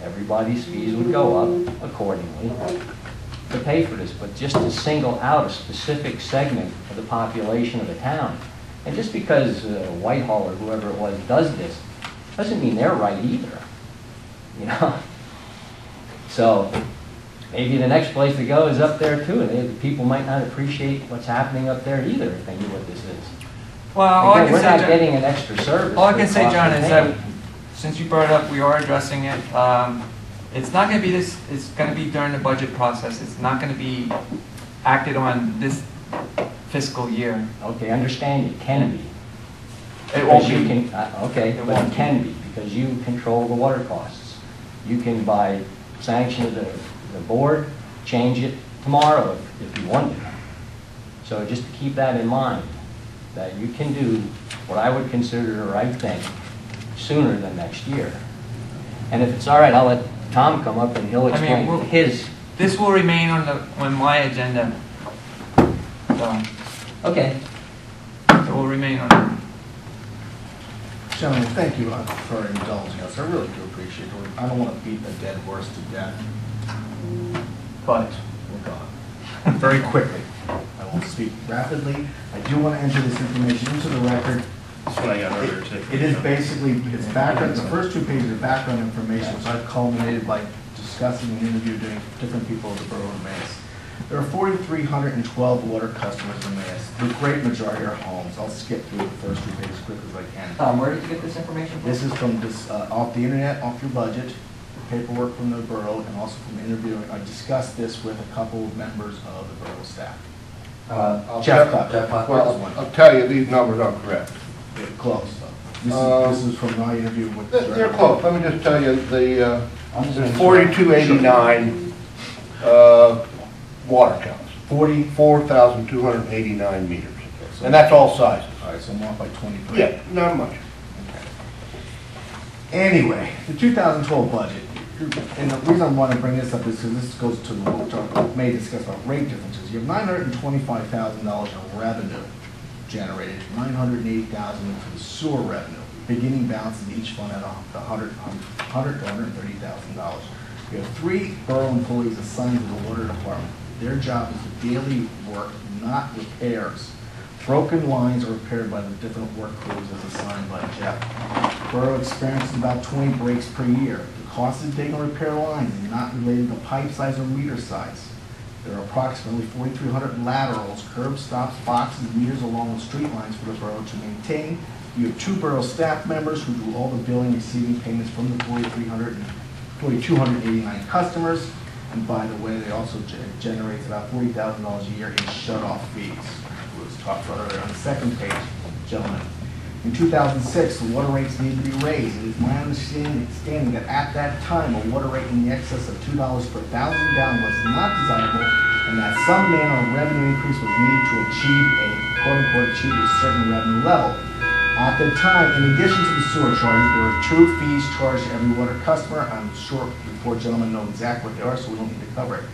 Everybody's fees would go up accordingly to pay for this, but just to single out a specific segment of the population of the town. And just because Whitehall or whoever it was does this, doesn't mean they're right either, you know? So maybe the next place to go is up there too, and the people might not appreciate what's happening up there either if they knew what this is. Well, all I Again, can we're say, not John, getting an extra service. all I for can the say, cost John, we're is that paying. since you brought it up, we are addressing it. It's not going to be this. It's going to be during the budget process. It's not going to be acted on this fiscal year. Okay, understand it can be. It won't Because you be. can, okay, It but won't it be. can be, because you control the water costs. You can, by sanction of the board, change it tomorrow if you want to. So just to keep that in mind, that you can do what I would consider the right thing sooner than next year. And if it's all right, I'll let Tom come up and he'll I mean, explain we'll- his. This will remain on my agenda. So Okay. it will remain on. Gentlemen, thank you for indulging us. I really do appreciate it. I don't want to beat a dead horse to death, but we're gone. Very quickly. I won't speak rapidly. I do want to enter this information into the record. That's what I got earlier too. It is basically, it's background, the first 2 pages are background information, which I've culminated by discussing and interviewing different people of the Borough of Emmaus. There are 4,312 water customers in Emmaus. The great majority are homes. I'll skip through the first 2 pages as quick as I can. Tom, where did you get this information from? This is from this, off the internet, off your budget, paperwork from the borough, and also from interviewing. I discussed this with a couple of members of the borough staff. Jeff Clapper. Jeff Clapper. Well, I'll tell you, these numbers aren't correct. Yeah, close, though. This is from my interview with. They're close. Let me just tell you, I'm just there's gonna- 4289 water counts. 44,289 meters. And that's all sizes. All right, so I'm off by 23. Yeah, not much. Anyway, the 2012 budget, and the reason I want to bring this up is because this goes to what we may discuss about rate differences. You have $925,000 in revenue generated, $980,000 for the sewer revenue. Beginning balance in each fund at $100,000 to $130,000. You have 3 borough employees assigned to the water department. Their job is daily work, not repairs. Broken lines are repaired by the different work crews as assigned by Jeff. Borough experiences about 20 breaks per year. The cost of digging and repair lines is not related to pipe size or meter size. There are approximately 4,300 laterals, curb stops, boxes, meters along with street lines for the borough to maintain. You have 2 borough staff members who do all the billing, receiving payments from the 4,289 customers. And by the way, they also generates about $40,000 a year in shut-off fees. It was talked about earlier on the second page, gentlemen. In 2006, the water rates needed to be raised. It is my understanding that at that time, a water rate in the excess of $2 per 1,000 gallon was not desirable, and that some manner of revenue increase was needed to achieve a certain revenue level. At the time, in addition to the sewer charges, there were 2 fees charged to every water customer. I'm sure the 4 gentlemen know exactly what they are, so we don't need to cover it.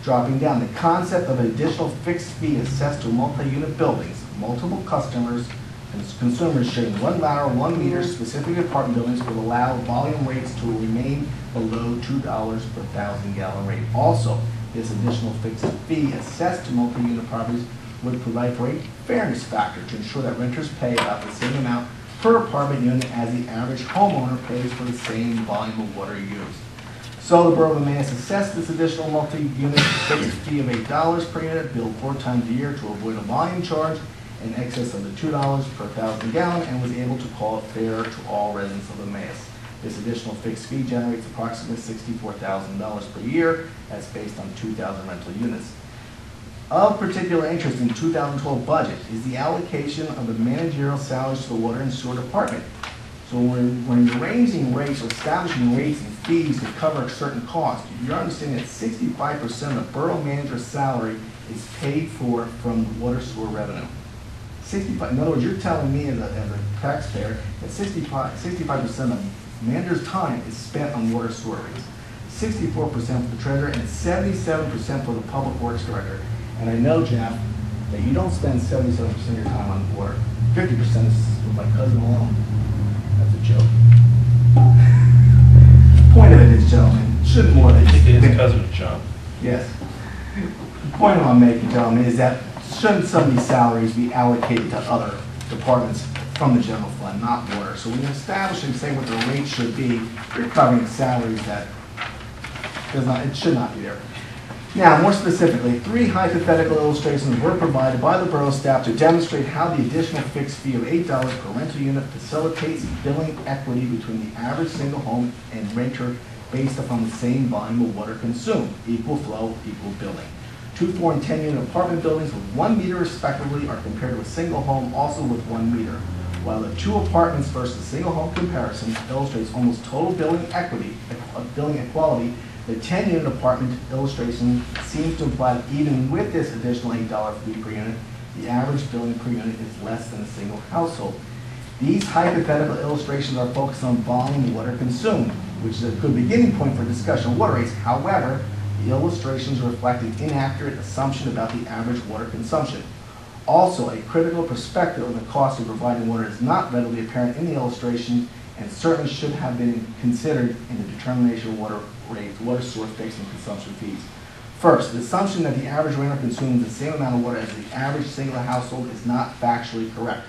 Dropping down, the concept of an additional fixed fee assessed to multi-unit buildings, multiple customers, and consumers sharing 1 lateral, 1 meter, specific apartment buildings will allow volume rates to remain below $2 per 1,000-gallon rate. Also, this additional fixed fee assessed to multi-unit properties would provide for a fairness factor to ensure that renters pay about the same amount per apartment unit as the average homeowner pays for the same volume of water used. So the Borough of Emmaus assessed this additional multi-unit fixed fee of $8 per unit, billed 4 times a year to avoid a volume charge in excess of the $2 per 1,000 gallon, and was able to call it fair to all residents of Emmaus. This additional fixed fee generates approximately $64,000 per year. That's based on 2,000 rental units. Of particular interest in 2012 budget is the allocation of the managerial salaries to the water and sewer department. So when you're raising rates or establishing rates and fees to cover certain costs, you're understanding that 65% of the borough manager's salary is paid for from the water sewer revenue. 65, in other words, you're telling me as a taxpayer that 65% of the manager's time is spent on water sewer rates, 64% for the treasurer, and 77% for the public works director. And I know, Jeff, that you don't spend 77% of your time on water. 50% is with my cousin alone. That's a joke. Point of it is, gentlemen, shouldn't more than His cousin, John. Yes. The point I'm making, gentlemen, is that shouldn't some of these salaries be allocated to other departments from the general fund, not water? So when you establish and say what the rate should be, you're covering salaries that it should not be there. Now, more specifically, 3 hypothetical illustrations were provided by the borough staff to demonstrate how the additional fixed fee of $8 per rental unit facilitates billing equity between the average single home and renter based upon the same volume of water consumed, equal flow, equal billing. 2, 4, and 10-unit apartment buildings with 1 meter respectively are compared to a single home also with 1 meter. While the 2 apartments versus single home comparison illustrates almost total billing equality, the 10-unit apartment illustration seems to imply that even with this additional $8 fee per unit, the average billing per unit is less than a single household. These hypothetical illustrations are focused on volume of water consumed, which is a good beginning point for discussion of water rates. However, the illustrations reflect an inaccurate assumption about the average water consumption. Also, a critical perspective of the cost of providing water is not readily apparent in the illustration and certainly should have been considered in the determination of water rates, water source fixed and consumption fees. First, the assumption that the average renter consumes the same amount of water as the average single household is not factually correct.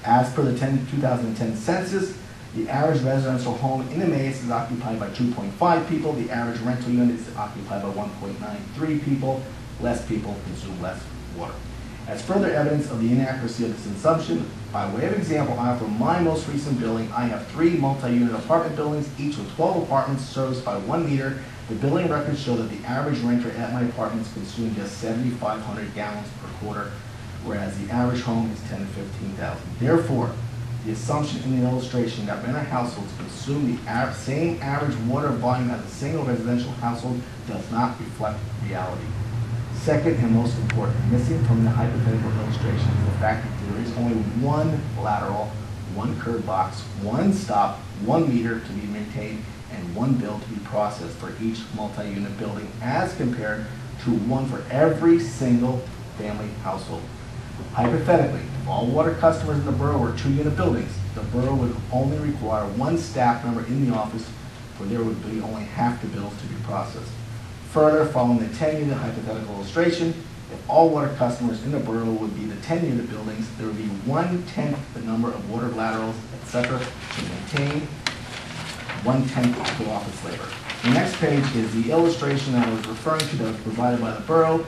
As per the 2010 census, the average residential home in Emmaus is occupied by 2.5 people. The average rental unit is occupied by 1.93 people. Less people consume less water. As further evidence of the inaccuracy of this assumption, by way of example, I offer my most recent billing. I have 3 multi-unit apartment buildings, each with 12 apartments serviced by 1 meter. The billing records show that the average renter at my apartments consumes just 7,500 gallons per quarter, whereas the average home is 10,000 to 15,000. Therefore, the assumption in the illustration that renter households consume the same average water volume as a single residential household does not reflect reality. Second, and most important, missing from the hypothetical illustration is the fact that there is only 1 lateral, 1 curb box, 1 stop, 1 meter to be maintained, and 1 bill to be processed for each multi-unit building as compared to 1 for every single family household. Hypothetically, if all water customers in the borough were 2-unit buildings, the borough would only require 1 staff member in the office, for there would be only half the bills to be processed. Further, following the 10-unit hypothetical illustration, if all water customers in the borough would be the 10-unit buildings, there would be 1/10 the number of water laterals, etc. to maintain, 1/10 of the office labor. The next page is the illustration that I was referring to that was provided by the borough.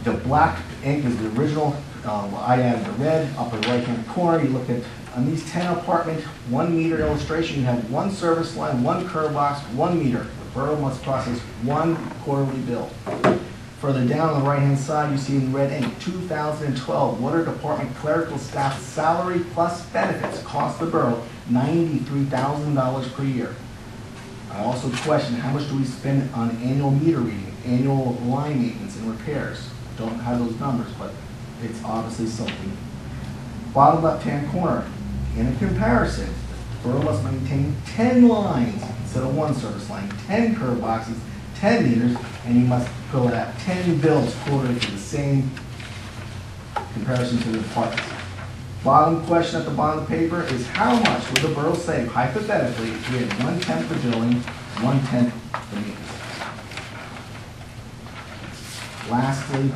The black ink is the original. I added the red upper right-hand corner. You look at, on these 10 apartment, 1 meter illustration, you have 1 service line, 1 curb box, 1 meter. The borough must process 1 quarterly bill. Further down on the right-hand side, you see in red ink, 2012 Water Department clerical staff salary plus benefits cost the borough $93,000 per year. I also question how much do we spend on annual meter reading, annual line maintenance and repairs. Don't have those numbers, but it's obviously something. Bottom left-hand corner, in a comparison, the borough must maintain 10 lines instead of one service line, 10 curb boxes, 10 meters, and you must fill out 10 bills quarterly for the same comparison to the departments. Bottom question at the bottom of the paper is how much would the borough save hypothetically if we had 1/10 for billing, 1/10 for meters? Lastly,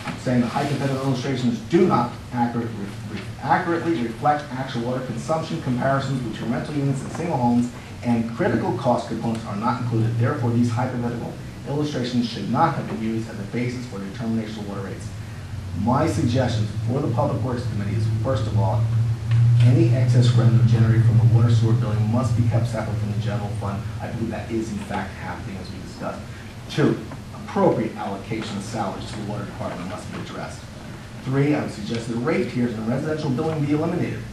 I'm saying the hypothetical illustrations do not accurately reflect actual water consumption. Comparisons between rental units and single homes and critical cost components are not included. Therefore, these hypothetical illustrations should not have been used as a basis for determination of water rates. My suggestion for the Public Works Committee is, first of all, any excess revenue generated from the water sewer billing must be kept separate from the general fund. I believe that is in fact happening as we discussed. 2, appropriate allocation of salaries to the water department must be addressed. 3, I would suggest that rate tiers in residential billing be eliminated.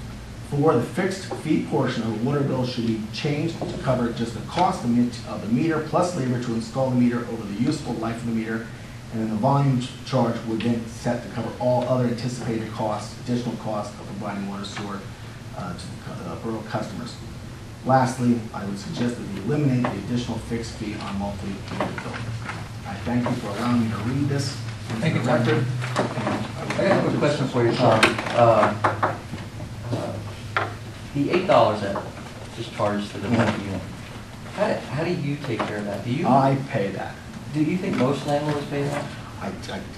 4, the fixed fee portion of the water bill should be changed to cover just the cost of the meter plus labor to install the meter over the useful life of the meter. And then the volume charge would then set to cover all other anticipated costs, additional costs of providing water sewer to the borough customers. Lastly, I would suggest that we eliminate the additional fixed fee on monthly water billing. I thank you for allowing me to read this. Thank you, Tom. I got a quick question for you, Tom. The $8 that just charged to the unit, how do you take care of that? I pay that. Do you think most landlords pay that? I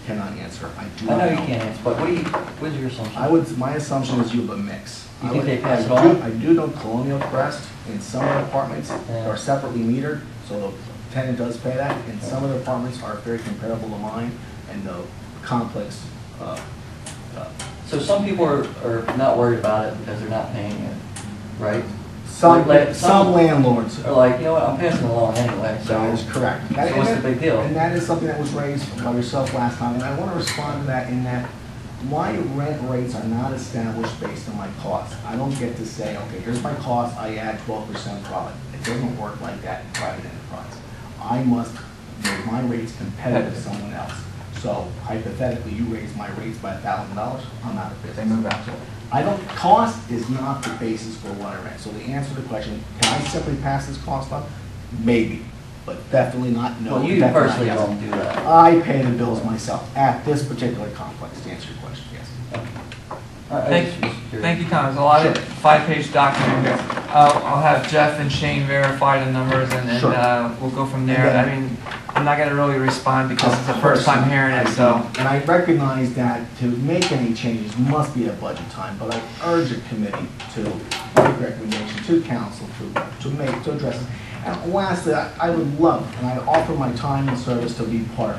cannot answer. I do I not know you can't answer, but what is your assumption? My assumption is you have a mix. You think they pass it on? I do know Colonial Crest in some of the apartments Yeah. are separately metered, so the tenant does pay that. And some of the apartments are very comparable to mine and the complex. So some people are not worried about it because they're not paying it, right? Some Some landlords. Are like, you know what, I'm passing it along anyway, so. That is correct. So what's the big deal? And that is something that was raised by yourself last time, and I want to respond to that in that my rent rates are not established based on my cost. I don't get to say, okay, here's my cost, I add 12% profit. It doesn't work like that in private enterprise. I must make my rates competitive to someone else. So hypothetically, you raise my rates by $1,000, I'm out of business. They move out. Cost is not the basis for what I rent. So the answer to the question, can I simply pass this cost up? Maybe, but definitely not no. Well, you definitely personally yes. don't do that. I pay the bills myself at this particular complex, to answer your question, yes. Thank you, Tom. There's a lot of 5-page document here. I'll have Jeff and Shane verify the numbers, and then Sure. We'll go from there. I mean, I'm not going to really respond because it's the first time hearing it, so. And I recognize that to make any changes must be at budget time, but I urge the committee to make recommendations to council to address it. And lastly, I would love, and I offer my time and service to be part,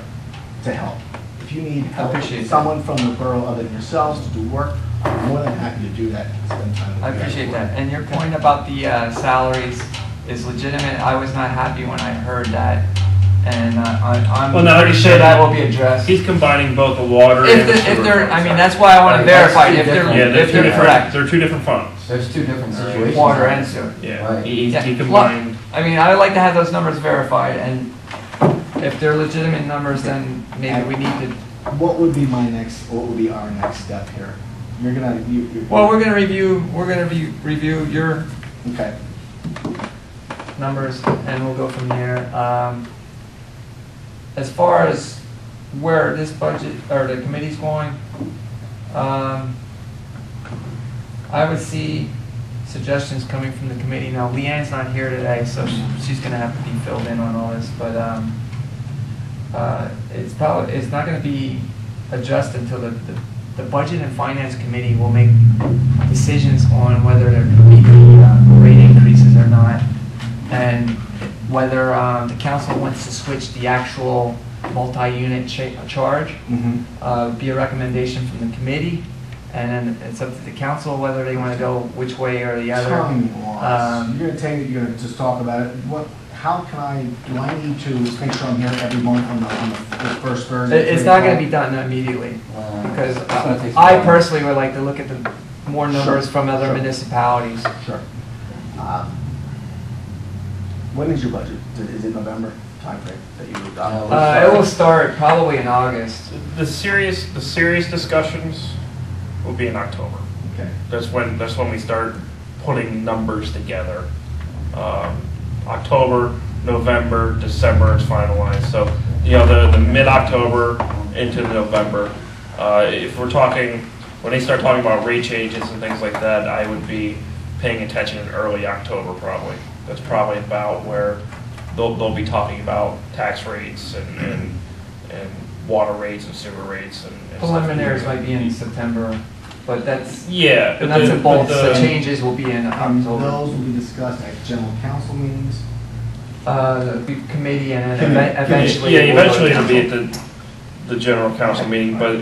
to help. If you need help, Appreciate that. someone from the borough other than yourselves to do work, I'm more than happy to do that and spend time with you. I appreciate that. And your point about the salaries is legitimate. I was not happy when I heard that, and I'm Well, now pretty he sure said that will be addressed. He's combining both the water If and the sewer. they're, I mean, funds. that's why I want to Right, that's verify two if they're, different- Yeah, they're if two they're different, correct. they're two different funds. There's two different situations. Water and sewer. Yeah, Right. he Yeah. combined. I mean, I would like to have those numbers verified, and if they're legitimate numbers, then maybe we need to. What would be our next step here? You're gonna, Well, we're gonna review your okay. numbers, and we'll go from there. As far as where this budget, or the committee's going, I would see suggestions coming from the committee. Now, Leanne's not here today, so she's gonna have to be filled in on all this, but it's not gonna be adjusted until the Budget and Finance Committee will make decisions on whether there could be rate increases or not, and whether the council wants to switch the actual multi-unit charge. Be a recommendation from the committee, and then it's up to the council whether they want to go which way or the other. You're gonna just talk about it. How can do I need to make sure I'm here every month on the first Thursday? It's not going to be done immediately, because It's gonna take some I time. personally would like to look at the more numbers from other municipalities. Sure. When is your budget? Is it November timeframe that you adopt? It will start probably in August. The serious discussions will be in October. Okay. That's when we start putting numbers together. October, November, December is finalized. So, you know, the mid-October into November. If we're talking, when they start talking about rate changes and things like that, I would be paying attention in early October probably. That's probably about where they'll be talking about tax rates and water rates and sewer rates and Preliminaries might be in September, but that's, yeah, but that's in both, the the changes will be in October. Those will be discussed at general council meetings. The committee and then eventually. Yeah, we'll go to eventually it'll be council. at the general council meeting, but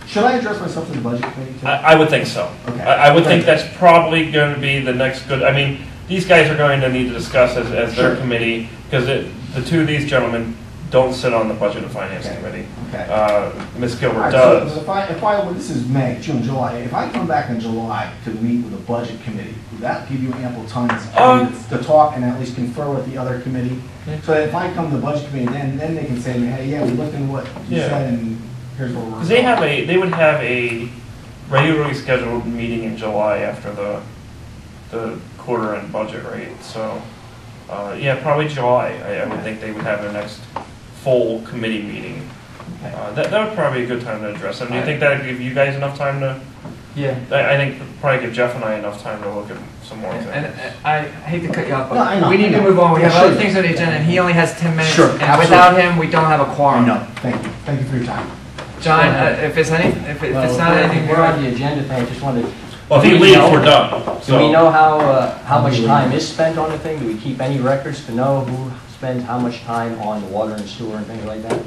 Should I address myself to the budget committee too? I would think so. Okay. I would think that's probably going to be the next good, I mean, these guys are going to need to discuss as their Sure. committee, because the two of these gentlemen don't sit on the Budget and Finance Okay. Committee. Okay. Ms. All Gilbert right, does. so well, this is May, June, July. If I come back in July to meet with the budget committee, would that give you ample time to talk and at least confer with the other committee? So that if I come to the budget committee, then they can say, hey, yeah, we looked into what you Yeah. said and here's what we're. Because they would have a regularly scheduled meeting in July after the quarter end budget, right? So, yeah, probably July. I would think they would have their next full committee meeting. That would probably be a good time to address them. Do you think that would give you guys enough time to? Yeah. I think probably give Jeff and I enough time to look at some more things. And I hate to cut you off, No, I know, but we need I to know. move on. We have Yeah, other sure. things on the agenda, and he only has 10 minutes. Sure, And absolutely. without him, we don't have a quorum. No, thank you. Thank you for your time. John, if it's not anything We're on more, the agenda thing, I just wanted, Well, if he Do we leaves, know- we're done. do we So, know how much time is spent on the thing? Do we keep any records to know who spends how much time on the water and sewer and things like that?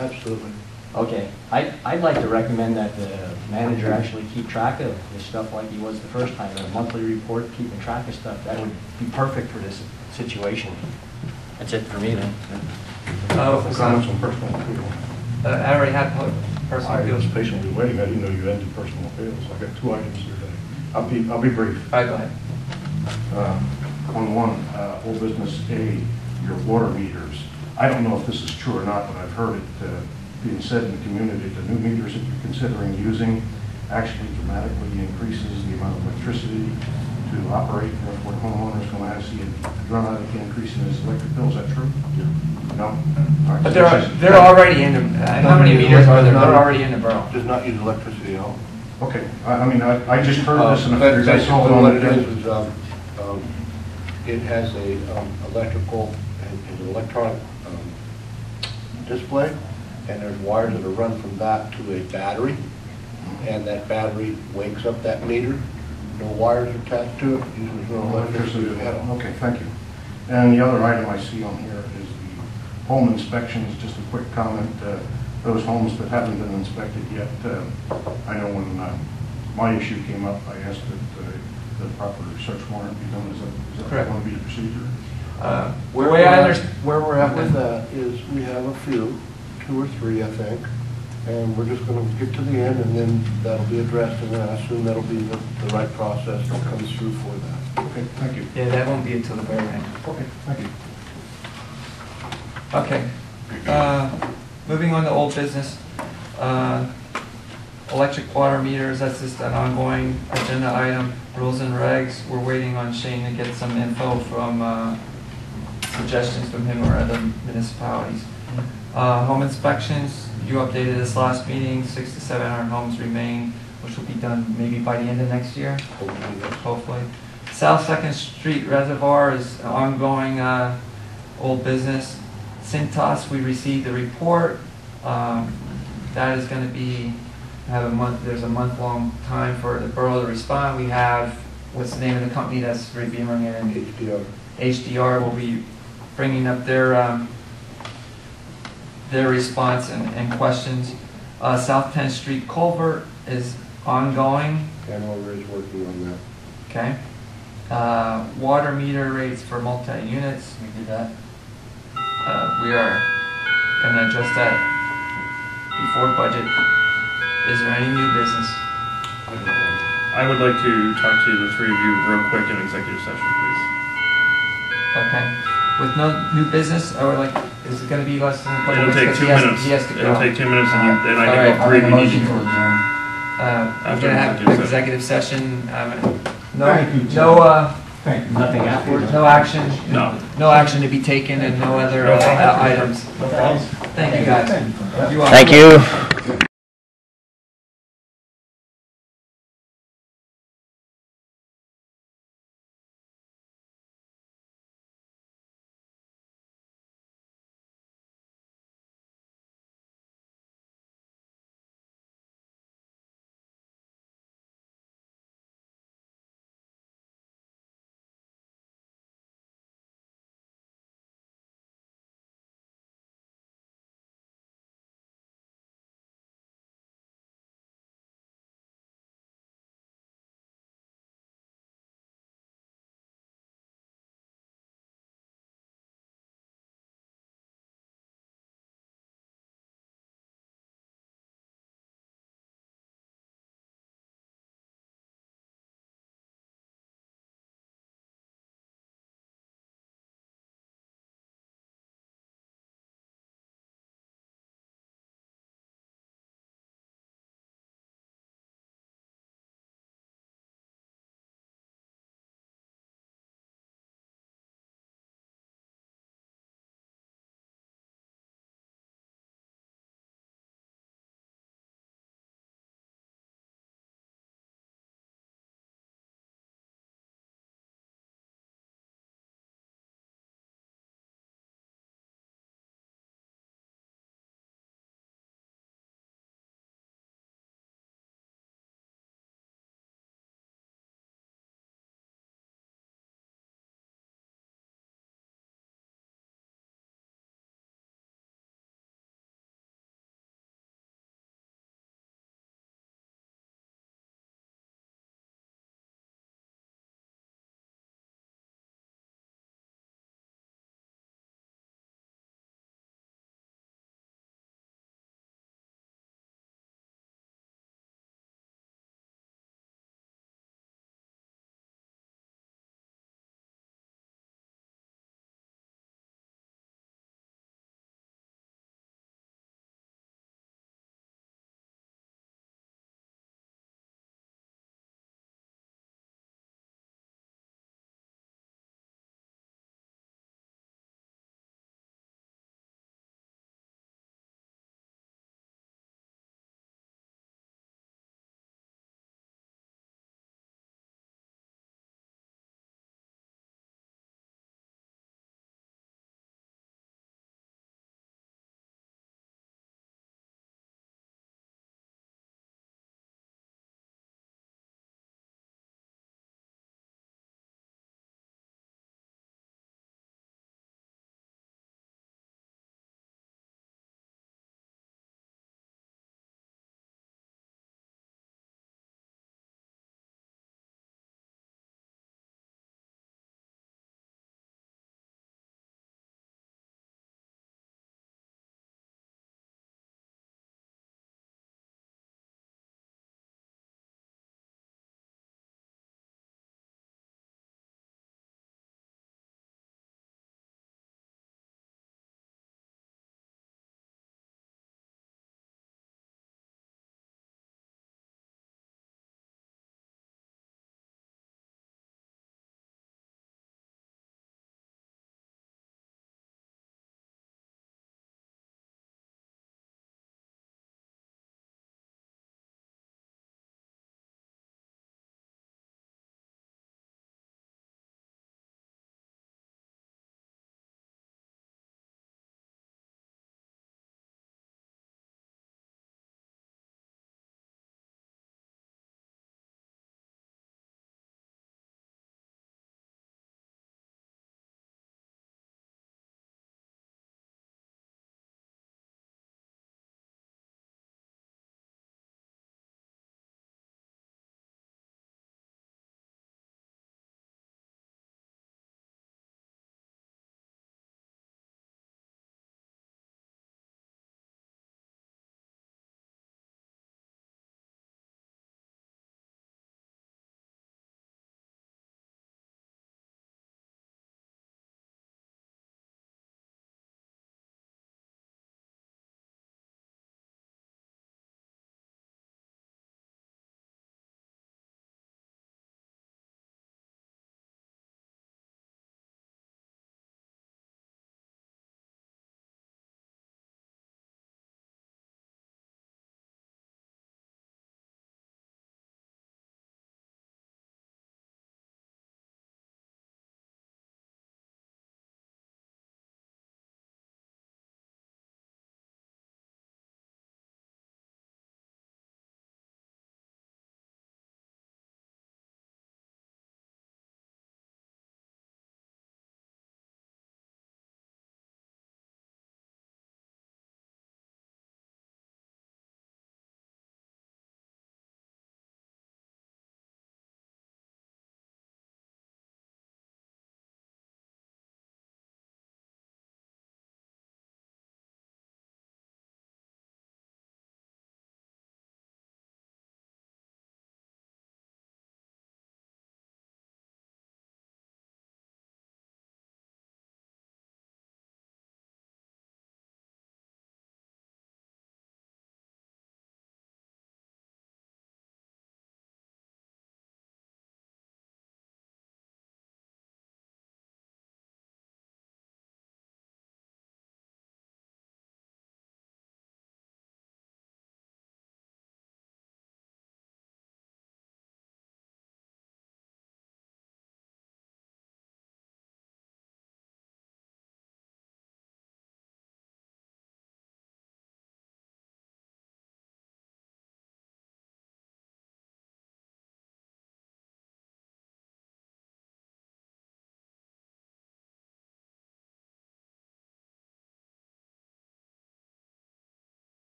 Absolutely. Okay, I'd like to recommend that the manager actually keep track of this stuff like he was the first time, a monthly report, keeping track of stuff. That would be perfect for this situation. That's it for me then. comments on personal appeal. I already had personal I feelings. was patiently waiting. I didn't know you ended personal appeals. I got 2 items here today. I'll be brief. All right, go ahead. On one, old business A, your water meters. I don't know if this is true or not, but I've heard it being said in the community, the new meters that you're considering using actually dramatically increases the amount of electricity to operate, and therefore the homeowner is going to have to see a dramatic increase in his electric bill. Is that true? No? All right, But so this is- they're already in the, how many meters are there? They're already in the borough. Does not use electricity at all. Okay, I mean, I just heard this and I But figured that's all basically on what the it is, it has a electrical and an electronic display, and there's wires that are run from that to a battery, and that battery wakes up that meter. No wires attached to it, uses no electricity at all. Okay, thank you. And the other item I see on here is the home inspections. Just a quick comment, those homes that haven't been inspected yet, I know when my issue came up, I asked that the proper search warrant be done. Is that Correct. going to be the procedure? The way I understand, Where we're at with that is we have a few, 2 or 3, I think, and we're just gonna get to the end, and then that'll be addressed, and then I assume that'll be the right process that comes through for that. Okay, thank you. yeah, that won't be until the very end. Okay, thank you. Okay. Moving on to old business. Electric water meters, that's just an ongoing agenda item. Rules and regs, we're waiting on Shane to get some info from, suggestions from him or other municipalities. Home inspections, you updated this last meeting, 600 to 700 homes remain, which will be done maybe by the end of next year, hopefully. South 2nd Street Reservoir is ongoing old business. Cintas, we received a report. That is going to be, there's a month-long time for the borough to respond. We have, what's the name of the company that's reviewing it? And HDR. HDR will be bringing up their response and questions. South 10th Street Culvert is ongoing. Hanover is working on that. Okay. Water meter rates for multi-units, we did that. We are going to address that before budget. Is there any new business? I would like to talk to the 3 of you real quick in executive session, please. Okay. With no new business, I would like, is it going to be less than a couple It'll weeks? take 'Cause 2 he has- minutes. He has to go. It'll take 2 minutes, and I All right, think all 3 of you need to go. We're gonna have an executive session. No, Thank you, no, Thank you. Nothing afterwards? no action. No. No action to be taken and no other items. Thank you, guys. Thank you. You are- Thank you.